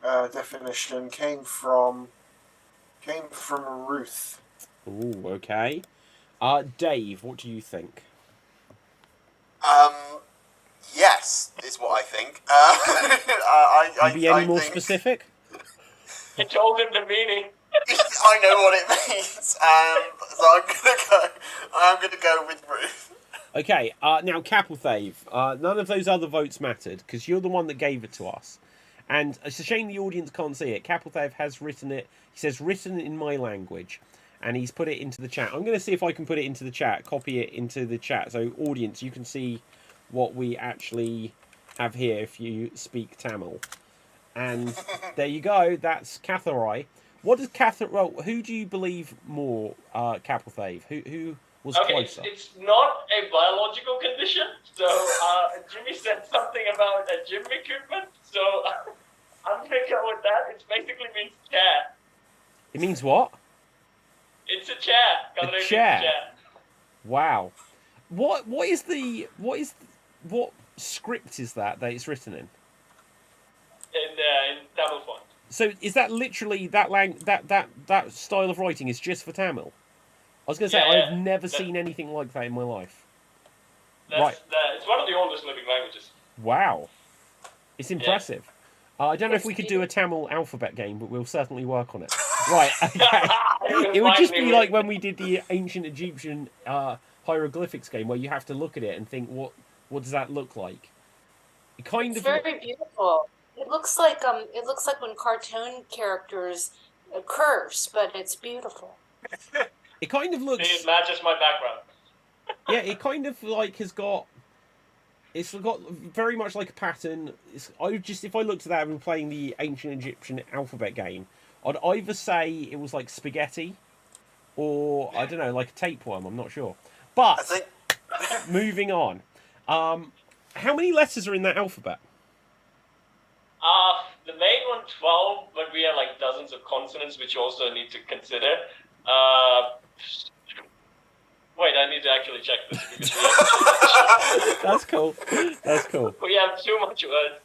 E: definition came from Ruth.
G: Ooh, okay. Dave, what do you think?
B: Yes, is what I think.
G: Can you be any more specific?
C: I told him the meaning.
B: I know what it means, so I'm gonna go with Ruth.
G: Okay, now Capelthave, none of those other votes mattered because you're the one that gave it to us. And it's a shame the audience can't see it. Capelthave has written it. He says, written in my language. And he's put it into the chat. I'm going to see if I can put it into the chat, copy it into the chat. So, audience, you can see what we actually have here if you speak Tamil. And there you go. That's Catharai. What does Catharai... Well, who do you believe more, Capelthave? Who was closer?
C: It's not a biological condition. So, Jimmy said something about a gym equipment. So, I'm going to go with that. It basically means chair.
G: It means what?
C: It's a chair.
G: A chair. Wow. What script is that it's written in?
C: In Tamil font.
G: So is that literally that style of writing is just for Tamil? I was going to say I've never seen anything like that in my life.
C: It's one of the oldest living languages.
G: Wow, it's impressive. Yeah. I don't know if we could do a Tamil alphabet game, but we'll certainly work on it. Right, okay. It would just be like when we did the ancient Egyptian hieroglyphics game, where you have to look at it and think, what does that look like?
F: It's very beautiful. It looks like when cartoon characters curse, but it's beautiful.
G: It kind of looks.
C: It matches my background.
G: Yeah, it kind of like has got. It's got very much like a pattern. If I looked at that and playing the ancient Egyptian alphabet game, I'd either say it was like spaghetti, or I don't know, like a tapeworm. I'm not sure. But moving on, how many letters are in that alphabet?
C: The main one 12, but we have like dozens of consonants which you also need to consider. Wait, I need to actually check this.
G: That's cool. That's cool.
C: We have too much words.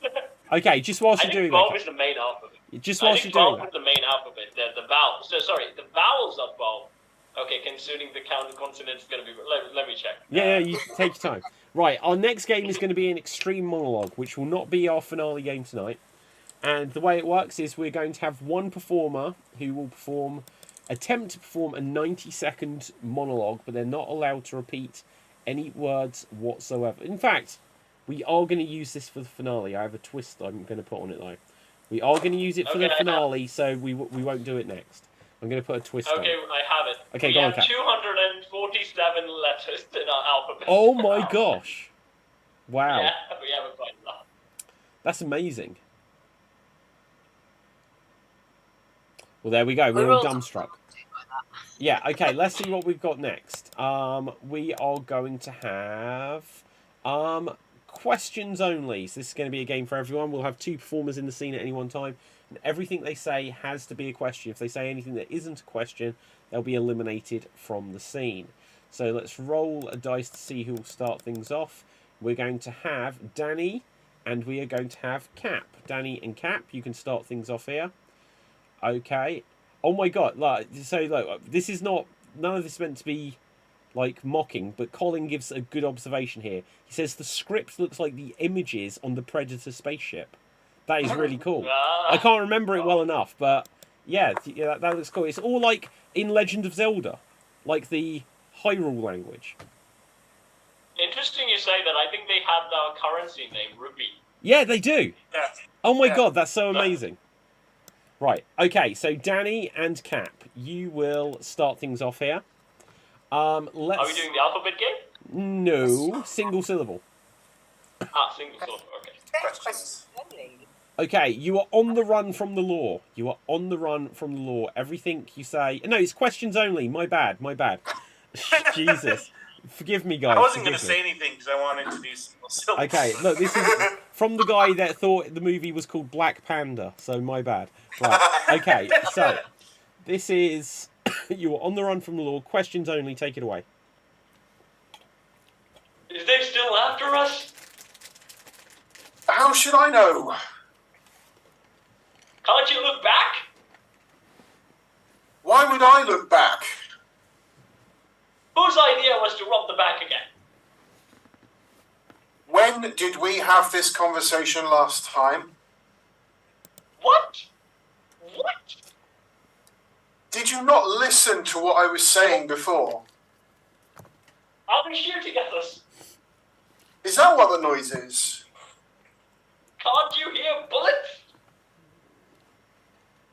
G: Okay, just whilst you're doing that.
C: 12 is the main alphabet.
G: Just whilst you're doing that.
C: 12 is the main alphabet. The vowels. So, sorry, the vowels are 12. Okay, considering the count of consonants is going to be... Let me check.
G: Yeah, you take your time. Right, our next game is going to be an extreme monologue, which will not be our finale game tonight. And the way it works is we're going to have one performer who will attempt to perform a 90-second monologue, but they're not allowed to repeat any words whatsoever. In fact, we are going to use this for the finale. I have a twist I'm going to put on it, though. We are going to use it for the finale, so we won't do it next. I'm going to put a twist on it.
C: Okay, I have it.
G: Okay,
C: we have 247 letters in our alphabet.
G: Oh my gosh. Wow.
C: Yeah, we have a quite a lot.
G: That's amazing. Well, there we go. We're all dumbstruck. Yeah, okay, let's see what we've got next. We are going to have questions only. So this is going to be a game for everyone. We'll have 2 performers in the scene at any one time. And everything they say has to be a question. If they say anything that isn't a question, they'll be eliminated from the scene. So let's roll a dice to see who will start things off. We're going to have Danny and we are going to have Cap. Danny and Cap, you can start things off here. Okay. Oh my god, look, this is not... None of this is meant to be, like, mocking, but Colin gives a good observation here. He says the script looks like the images on the Predator spaceship. That is really cool. I can't remember it well enough, but yeah, that looks cool. It's all like in Legend of Zelda, like the Hyrule language.
C: Interesting you say that. I think they have the currency name, rupee.
G: Yeah, they do.
C: Yeah.
G: Oh my god, that's so amazing. Right, okay, so Danny and Cap, you will start things off here.
C: Are we doing the alphabet game?
G: No, single syllable.
C: Single syllable, okay.
B: Questions.
G: Okay, you are on the run from the law. You are on the run from the law. Everything you say... No, it's questions only. My bad. Jesus. Forgive me, guys.
D: I wasn't going to say anything because I wanted to do single syllable.
G: Okay, look, this is from the guy that thought the movie was called Black Panda, so my bad. Right, okay, so this is... You are on the run from the law. Questions only. Take it away.
C: Is they still after us?
E: How should I know?
C: Can't you look back?
E: Why would I look back?
C: Whose idea was to rob the bank again?
E: When did we have this conversation last time?
C: What?
E: Did you not listen to what I was saying before?
C: Are they shooting at us?
E: Is that what the noise is?
C: Can't you hear bullets?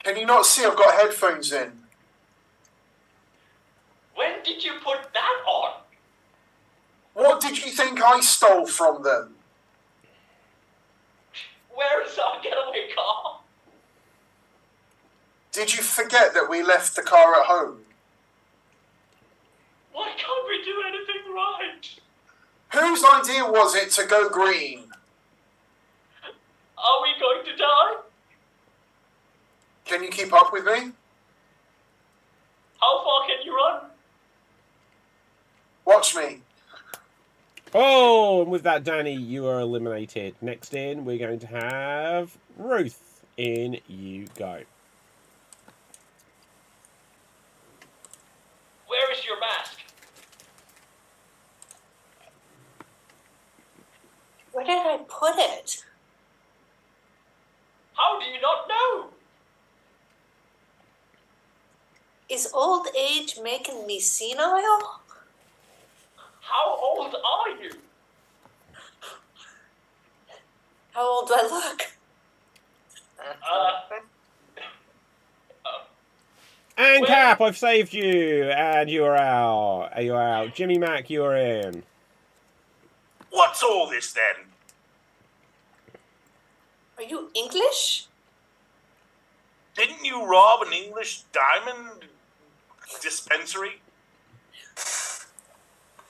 E: Can you not see I've got headphones in?
C: When did you put that on?
E: What did you think I stole from them?
C: Where is our getaway car?
E: Did you forget that we left the car at home?
C: Why can't we do anything right?
E: Whose idea was it to go green?
C: Are we going to die?
E: Can you keep up with me?
C: How far can you run?
E: Watch me.
G: Oh, and with that, Danny, you are eliminated. Next in, we're going to have Ruth. In you go.
C: Where is your mask?
F: Where did I put it?
C: How do you not know?
F: Is old age making me senile?
C: How old are you?
F: How old do I look?
G: And
C: Where-
G: Cap, I've saved you, and you are out. You are out. Jimmy Mac, you are in.
D: What's all this then?
F: Are you English?
D: Didn't you rob an English diamond dispensary?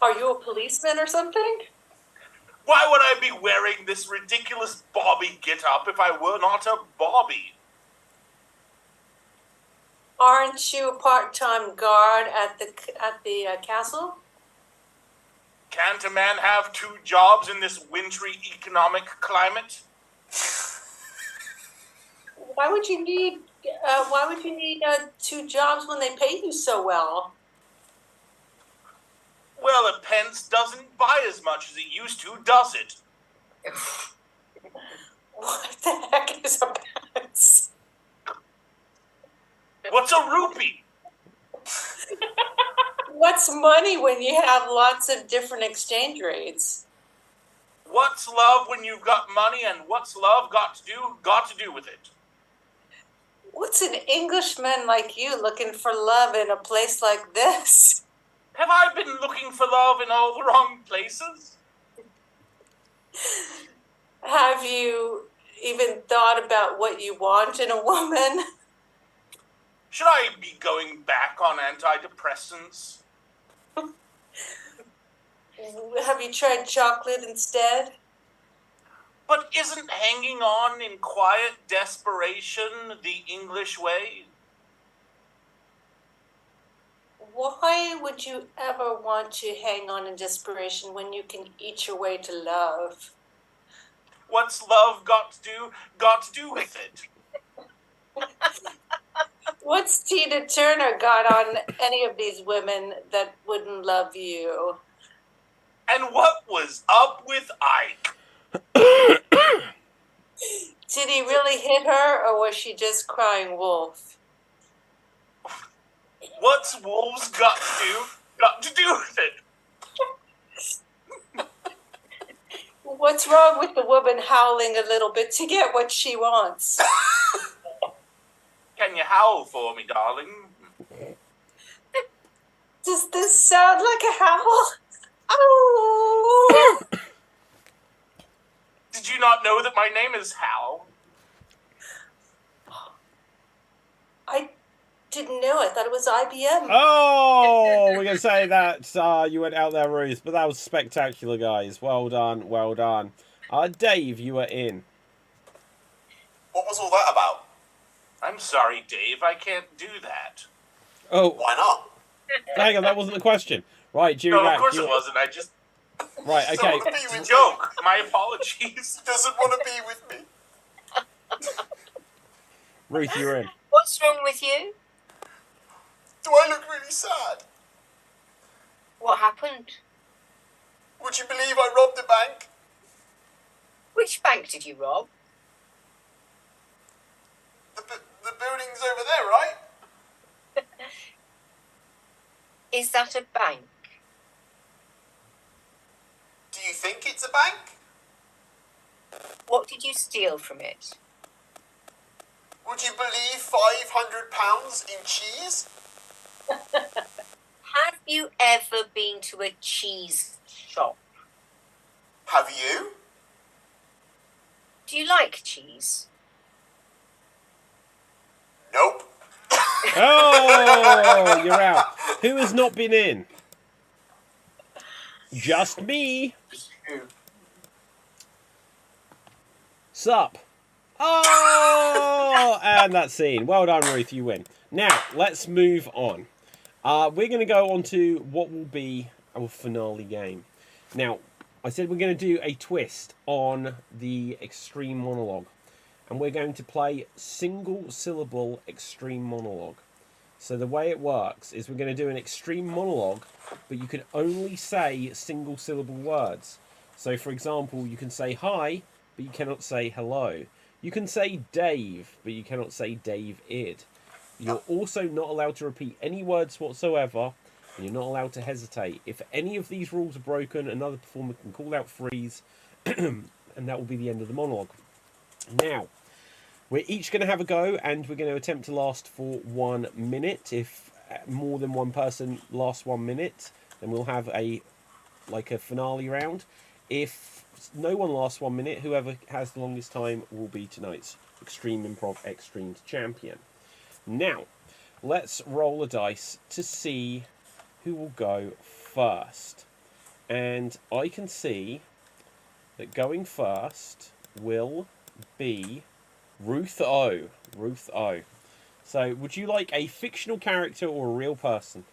F: Are you a policeman or something?
D: Why would I be wearing this ridiculous Bobby get-up if I were not a Bobby?
F: Aren't you a part-time guard at the castle?
D: Can't a man have 2 jobs in this wintry economic climate?
F: Why would you need 2 jobs when they pay you so well?
D: Well, a pence doesn't buy as much as it used to, does it?
F: What the heck is a pence?
D: What's a rupee?
F: What's money when you have lots of different exchange rates?
D: What's love when you've got money, and what's love got to do with it?
F: What's an Englishman like you looking for love in a place like this?
D: Have I been looking for love in all the wrong places?
F: Have you even thought about what you want in a woman?
D: Should I be going back on antidepressants?
F: Have you tried chocolate instead?
D: But isn't hanging on in quiet desperation the English way?
F: Why would you ever want to hang on in desperation when you can eat your way to love?
D: What's love got to do with it?
F: What's Tina Turner got on any of these women that wouldn't love you?
D: And what was up with Ike?
F: Did he really hit her, or was she just crying wolf?
D: What's wolves got to do with it?
F: What's wrong with the woman howling a little bit to get what she wants?
D: Can you howl for me, darling?
F: Does this sound like a howl? Oh!
D: Did you not know that my name is Hal?
F: I didn't know. I thought it was IBM.
G: Oh, we're going to say that you went out there, Ruth, but that was spectacular, guys. Well done, well done. Dave, you are in.
B: What was all that about?
D: I'm sorry, Dave, I can't do that.
G: Oh,
B: Why not?
G: hang on, that wasn't the question. Right, Jimmy
D: No,
G: Mac,
D: of course
G: you-
D: it wasn't. I just...
G: Right,
B: He
G: okay.
B: doesn't wanna be with me.
D: Joke. My apologies.
B: He doesn't want to be with me.
G: Ruth, you're in.
A: What's wrong with you?
B: Do I look really sad?
A: What happened?
B: Would you believe I robbed a bank?
A: Which bank did you rob?
B: The building's over there, right?
A: Is that a bank?
B: Do you think it's a bank?
A: did you steal from it?
B: Would you believe £500 in cheese?
A: Have you ever been to a cheese shop?
B: Have you?
A: Do you like cheese?
B: Nope.
G: Oh, you're out. Who has not been in? Just me. Sup? Oh, and that's scene. Well done, Ruth. You win. Now, let's move on. We're going to go on to what will be our finale game. Now, I said we're going to do a twist on the extreme monologue. And we're going to play single syllable extreme monologue. So the way it works is we're going to do an extreme monologue, but you can only say single syllable words. So for example, you can say hi, but you cannot say hello. You can say Dave, but you cannot say Dave-id. You're also not allowed to repeat any words whatsoever, and you're not allowed to hesitate. If any of these rules are broken, another performer can call out freeze, and that will be the end of the monologue. Now, we're each going to have a go, and we're going to attempt to last for 1 minute. If more than one person lasts 1 minute, then we'll have a finale round. If no one lasts 1 minute, whoever has the longest time will be tonight's Extreme Improv XStreamed champion. Now, let's roll a dice to see who will go first. And I can see that going first will be Ruth O. Ruth O. So, would you like a fictional character or a real person?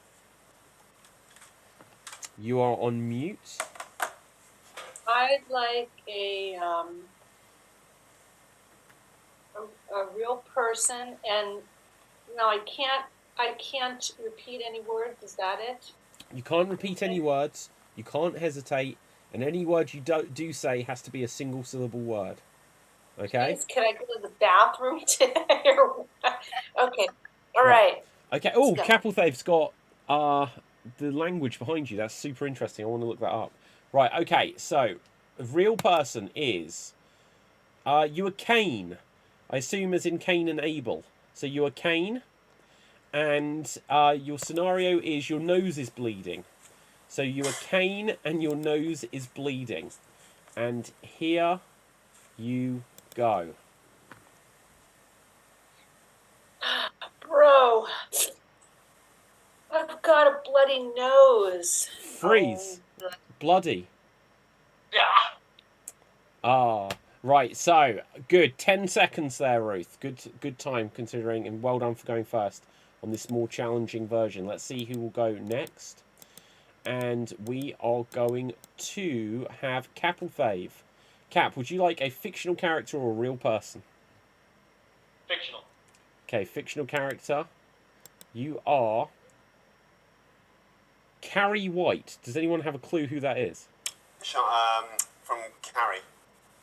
G: You are on mute.
F: I'd like a real person, and no, I can't repeat any words. Is that it?
G: You can't repeat any words. You can't hesitate, and any word you do say has to be a single syllable word. Okay.
F: Jeez, can I go to the bathroom today? Okay. All right.
G: Okay. Oh, Capelthave's got the language behind you. That's super interesting. I want to look that up. Right. Okay. So, a real person is you are Cain. I assume as in Cain and Abel. So you are Cain, and your scenario is your nose is bleeding. So you are Cain, and your nose is bleeding, and here you go.
F: Bro, I've got a bloody nose.
G: Freeze.
F: Oh.
G: Bloody.
C: Yeah.
G: Right, so, good. 10 seconds there, Ruth. Good time, considering, and well done for going first on this more challenging version. Let's see who will go next. And we are going to have Capelthave. Cap, would you like a fictional character or a real person?
C: Fictional.
G: Okay, fictional character. You are Carrie White. Does anyone have a clue who that is?
B: From Carrie.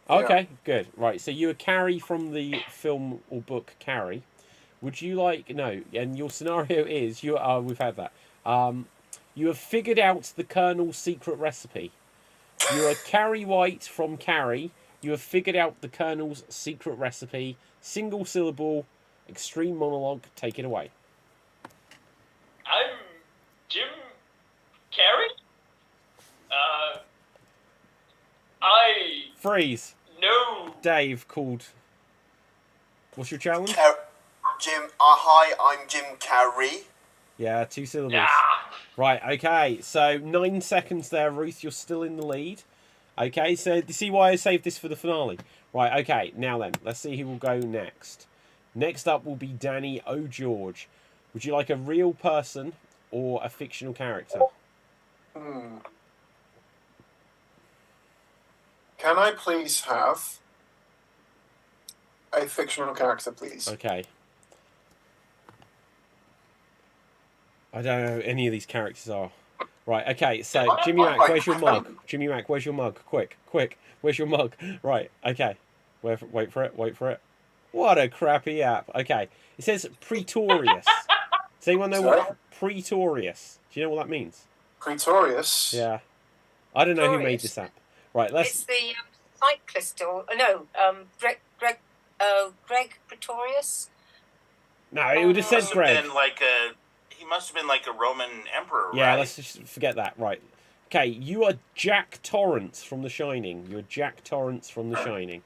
G: Okay, good. Right, so you are Carrie from the film or book Carrie. Would you like... No, and your scenario is... we've had that. You have figured out the Colonel's secret recipe. You are Carrie White from Carrie. You have figured out the Colonel's secret recipe. Single syllable, extreme monologue. Take it away.
C: I'm Jim Carrey. I
G: Freeze.
C: know.
G: Dave called... What's your challenge?
B: Jim, hi, I'm Jim Carrey.
G: Yeah, 2 syllables.
C: Yeah.
G: Right, okay, so 9 seconds there, Ruth, you're still in the lead. Okay, so you see why I saved this for the finale? Right, okay, now then, let's see who will go next. Next up will be Danny O'George. Would you like a real person or a fictional character?
E: Can I please have a fictional character, please?
G: Okay. I don't know who any of these characters are. Right, okay, so Jimmy Mac, where's your mug? Jimmy Mac, where's your mug? Quick, where's your mug? Right, okay. Wait for it. What a crappy app. Okay, it says Pretorius. Does anyone know what Pretorius? Do you know what that means?
E: Pretorius?
G: Yeah. I don't know who made this app. Right,
A: It's the cyclist or no, Greg Pretorius.
G: No, it would have said
D: Must have
G: Greg.
D: been he must have been like a Roman emperor,
G: Yeah,
D: right?
G: let's just forget that. Right. Okay, you are Jack Torrance from The Shining. You're Jack Torrance from The Shining.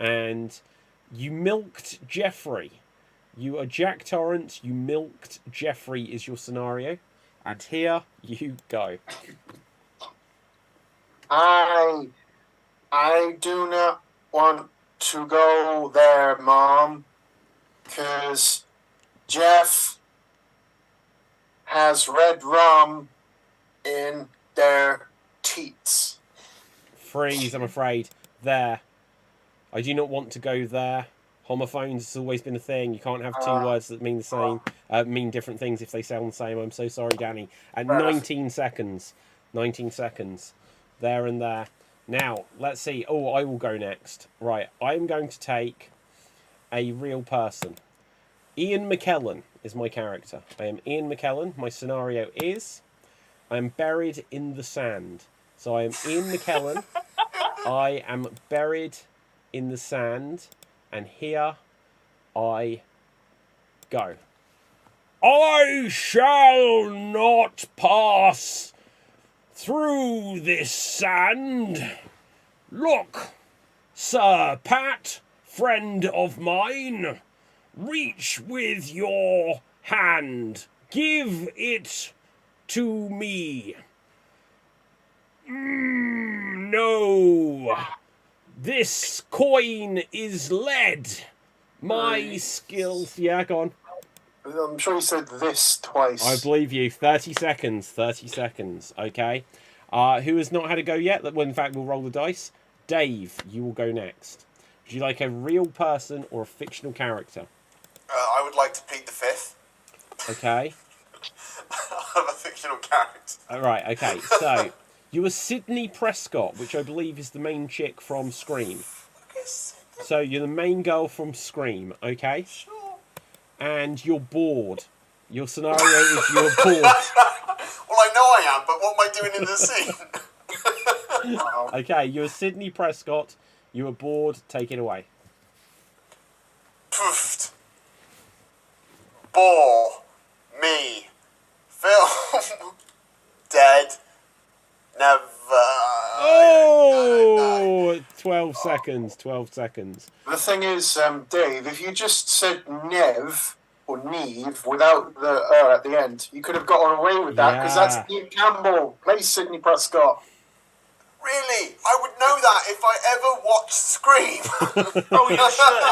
G: And you milked Jeffrey. You are Jack Torrance. You milked Jeffrey is your scenario. And here you go.
E: I do not want to go there, Mom, because Jeff has red rum in their teats.
G: Freeze, I'm afraid. There. I do not want to go there. Homophones has always been a thing. You can't have two words that mean the same, mean different things if they sound the same. I'm so sorry, Danny. At 19 seconds. 19 seconds. There and there. Now, let's see. Oh, I will go next. Right, I'm going to take a real person. Ian McKellen is my character. I am Ian McKellen. My scenario is I am buried in the sand. So I am Ian McKellen. I am buried in the sand. And here I go. I shall not pass through this sand. Look, Sir Pat, friend of mine, reach with your hand. Give it to me. No. This coin is lead. My skills... Yeah, go on.
E: I'm sure you said this twice.
G: I believe you. 30 seconds. 30 seconds. Okay. Who has not had a go yet? Well, in fact, we'll roll the dice. Dave, you will go next. Would you like a real person or a fictional character?
B: I would like to plead the fifth.
G: Okay.
B: I'm a fictional character.
G: All right. Okay. So you are Sydney Prescott, which I believe is the main chick from Scream. So you're the main girl from Scream. Okay.
B: Sure.
G: And you're bored. Your scenario is you're bored.
B: Well, I know I am, but what am I doing in the scene?
G: Okay, you're Sydney Prescott. You are bored. Take it away.
B: Poofed. Bore. Me. Film. Dead. Never.
G: Oh! 12 seconds. 12 seconds.
E: The thing is, Dave, if you just said Nev or Neve without the at the end, you could have gotten away with that because that's Neve Campbell, plays Sydney Prescott.
B: Really? I would know that if I ever watched Scream.
D: Oh, you should.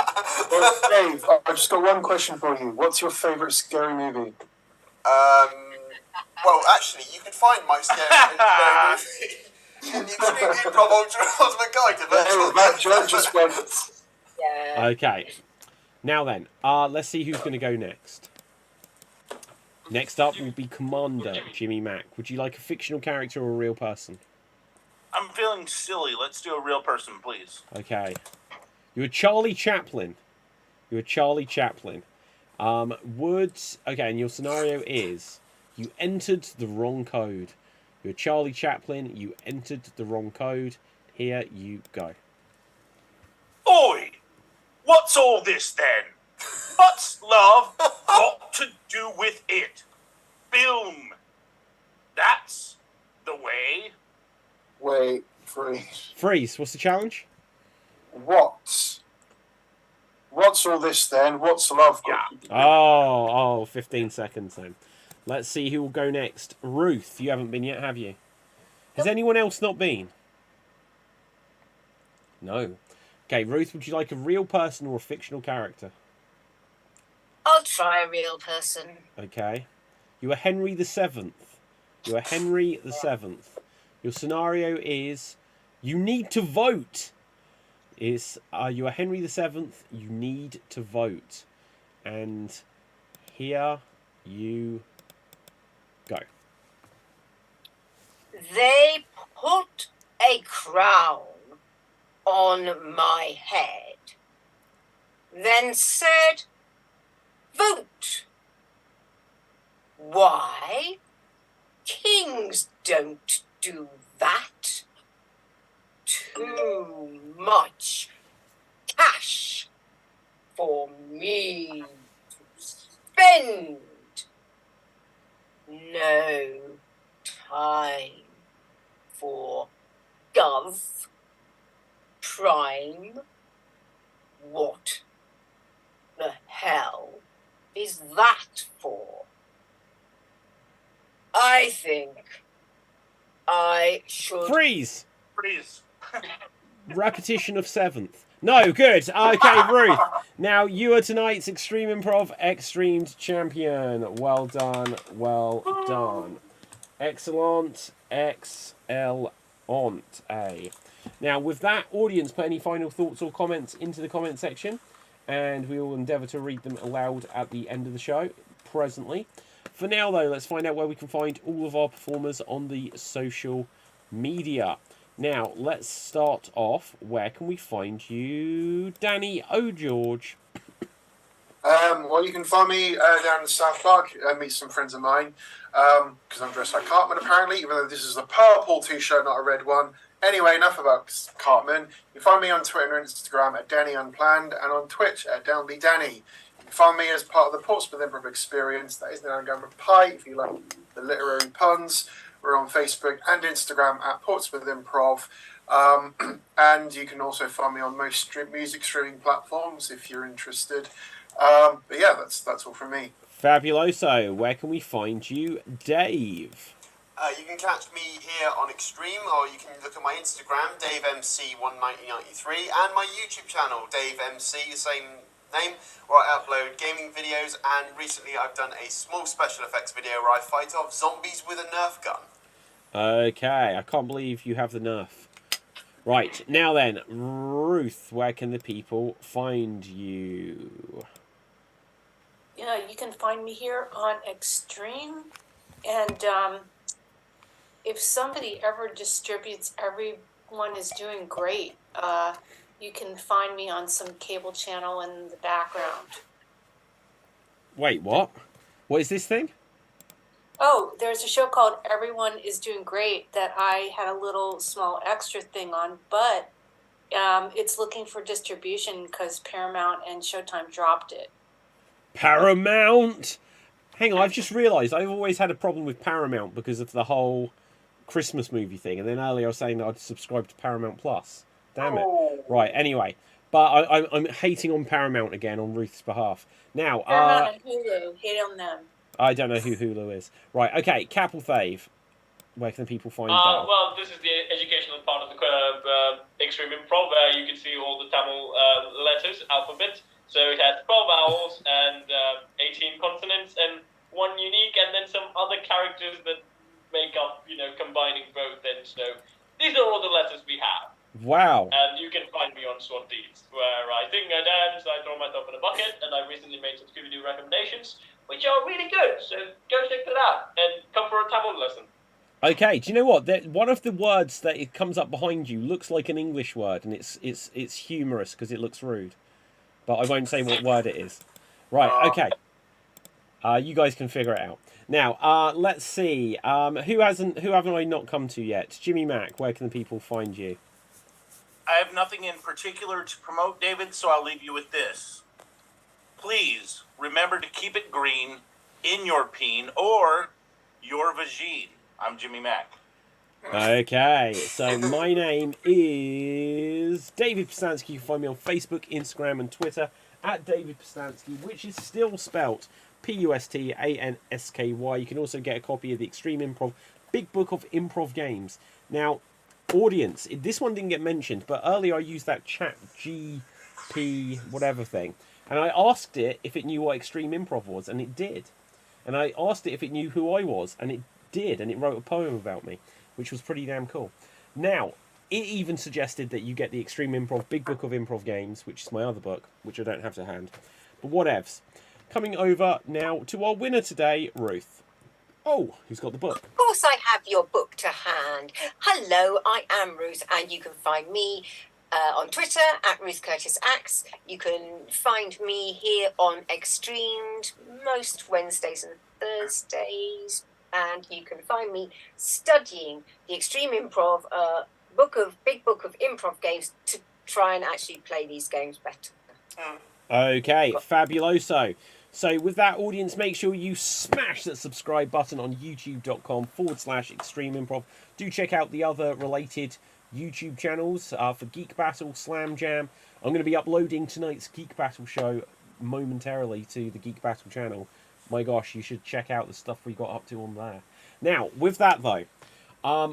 E: Well, Dave, I've just got one question for you. What's your favourite scary movie?
B: Well, actually, you can find my scary movie in the Extreme Improv Ultimate Guide to Virtual
E: That John just went.
A: Yeah.
G: Okay. Now then, let's see who's going to go next. Next up will be Commander Jimmy Mack. Would you like a fictional character or a real person?
D: I'm feeling silly. Let's do a real person, please.
G: Okay. You're Charlie Chaplin. You're Charlie Chaplin. Okay, and your scenario is you entered the wrong code. You're Charlie Chaplin. You entered the wrong code. Here you go.
D: Oi! What's all this then? What's love got to do with it? Film. That's the way.
E: Wait, freeze.
G: Freeze. What's the challenge?
E: What's all this then? What's love got to do?
G: Oh, 15 seconds then. Let's see who will go next. Ruth, you haven't been yet, have you? Has anyone else not been? No. Okay, Ruth, would you like a real person or a fictional character?
A: I'll try a real person.
G: Okay. You are Henry the Seventh. You are Henry the Seventh. Your scenario is you need to vote. You are Henry the Seventh. You need to vote, and here you go.
A: They put a crown on my head, then said, vote. Why? Kings don't do that. too much cash for me to spend. No time for Gov Prime. What the hell is that for? I think I should...
G: Freeze!
D: Freeze.
G: Repetition of 7th. No, good. Okay, Ruth. Now, you are tonight's Extreme Improv XStreamed champion. Well done. Well done. Excellent. Excellent. Now, with that, audience, put any final thoughts or comments into the comment section, and we will endeavour to read them aloud at the end of the show, presently. For now, though, let's find out where we can find all of our performers on the social media. Now, let's start off. Where can we find you, Danny O'George?
E: Well, you can find me down in South Park. Meet some friends of mine because I'm dressed like Cartman, apparently, even though this is a purple t-shirt, not a red one. Anyway, enough about Cartman. You can find me on Twitter and Instagram at Danny Unplanned and on Twitch at DownBeDanny. You can find me as part of the Portsmouth Improv Experience. That is now going with Pie, if you like the literary puns. We're on Facebook and Instagram at Portsmouth Improv. And you can also find me on most music streaming platforms if you're interested. But yeah, that's all from me.
G: Fabuloso. Where can we find you, Dave?
B: You can catch me here on Extreme, or you can look at my Instagram, DaveMC1993, and my YouTube channel, DaveMC, the same name, where I upload gaming videos, and recently I've done a small special effects video where I fight off zombies with a Nerf gun.
G: Okay, I can't believe you have the Nerf. Right, now then, Ruth, where can the people find you?
F: Yeah, you can find me here on Extreme, and if somebody ever distributes Everyone Is Doing Great, you can find me on some cable channel in the background.
G: Wait, what? What is this thing?
F: Oh, there's a show called Everyone Is Doing Great that I had a little small extra thing on, but it's looking for distribution because Paramount and Showtime dropped it.
G: Paramount? Hang on, I've just realised I've always had a problem with Paramount because of the whole Christmas movie thing, and then earlier I was saying that I'd subscribe to Paramount Plus. Damn it. Right, anyway. But I'm hating on Paramount again on Ruth's behalf. Now,
F: Paramount and Hulu, hate on them.
G: I don't know who Hulu is. Right, okay, Capelthave. Where can people find that?
C: Well, this is the educational part of the Extreme Improv, where you can see all the Tamil letters, alphabet. So it has 12 vowels and 18 consonants and one unique, and then some other characters that make up, combining both. And so these are all the letters we have.
G: Wow.
C: And you can find me on Swantees, where I sing, I dance, I throw myself in a bucket, and I recently made some Scooby-Doo recommendations, which are really good. So go check that out and come for a Tamil lesson.
G: Okay, do you know what? One of the words that it comes up behind you looks like an English word, and it's humorous because it looks rude. But I won't say what word it is. Right, okay. You guys can figure it out. Now, let's see. Who haven't I not come to yet? Jimmy Mack, where can the people find you?
D: I have nothing in particular to promote, David, so I'll leave you with this. Please remember to keep it green in your peen or your vagine. I'm Jimmy Mack.
G: Okay, so my name is David Postansky. You can find me on Facebook, Instagram, and Twitter at David Postansky, which is still spelt Pustansky. You can also get a copy of the Extreme Improv Big Book of Improv Games. Now, audience, this one didn't get mentioned, but earlier I used that chat GP whatever thing, and I asked it if it knew what Extreme Improv was, and it did. And I asked it if it knew who I was, and it did, and it wrote a poem about me, which was pretty damn cool. Now, it even suggested that you get the Extreme Improv Big Book of Improv Games, which is my other book, which I don't have to hand. But whatevs. Coming over now to our winner today, Ruth. Oh, who's got the book?
A: Of course I have your book to hand. Hello, I am Ruth, and you can find me on Twitter at Ruth Curtis Axe. You can find me here on Extremed most Wednesdays and Thursdays, and you can find me studying the Extreme Improv big book of improv games to try and actually play these games better.
G: Okay, fabuloso. So with that, audience, make sure you smash that subscribe button on youtube.com/extreme improv. Do check out the other related YouTube channels for Geek Battle, Slam Jam. I'm going to be uploading tonight's Geek Battle show momentarily to the Geek Battle channel. My gosh, you should check out the stuff we got up to on there. Now, with that though,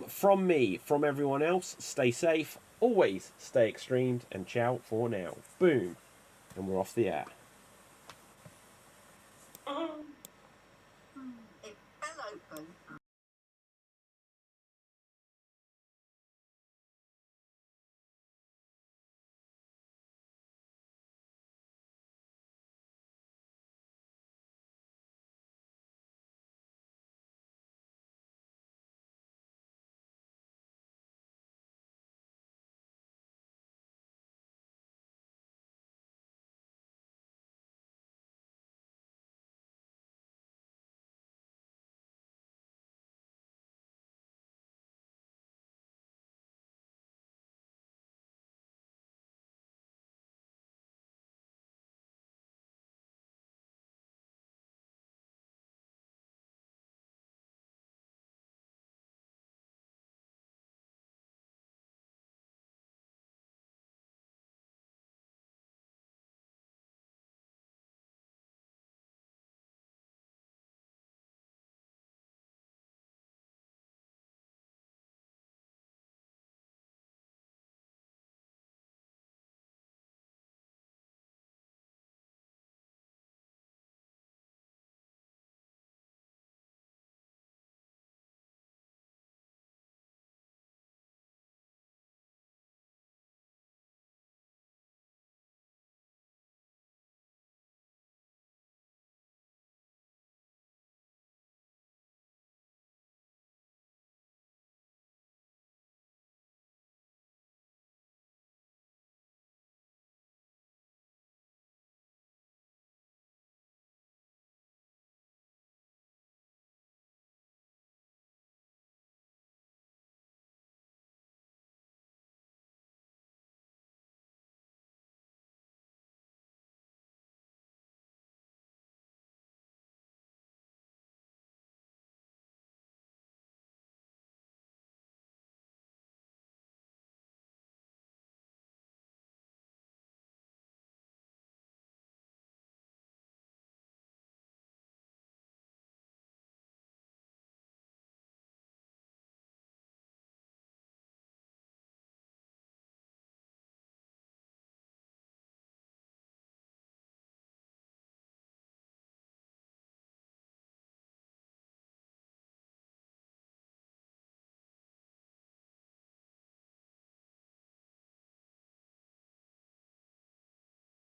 G: from me, from everyone else, stay safe, always stay extremed, and ciao for now. Boom. And we're off the air.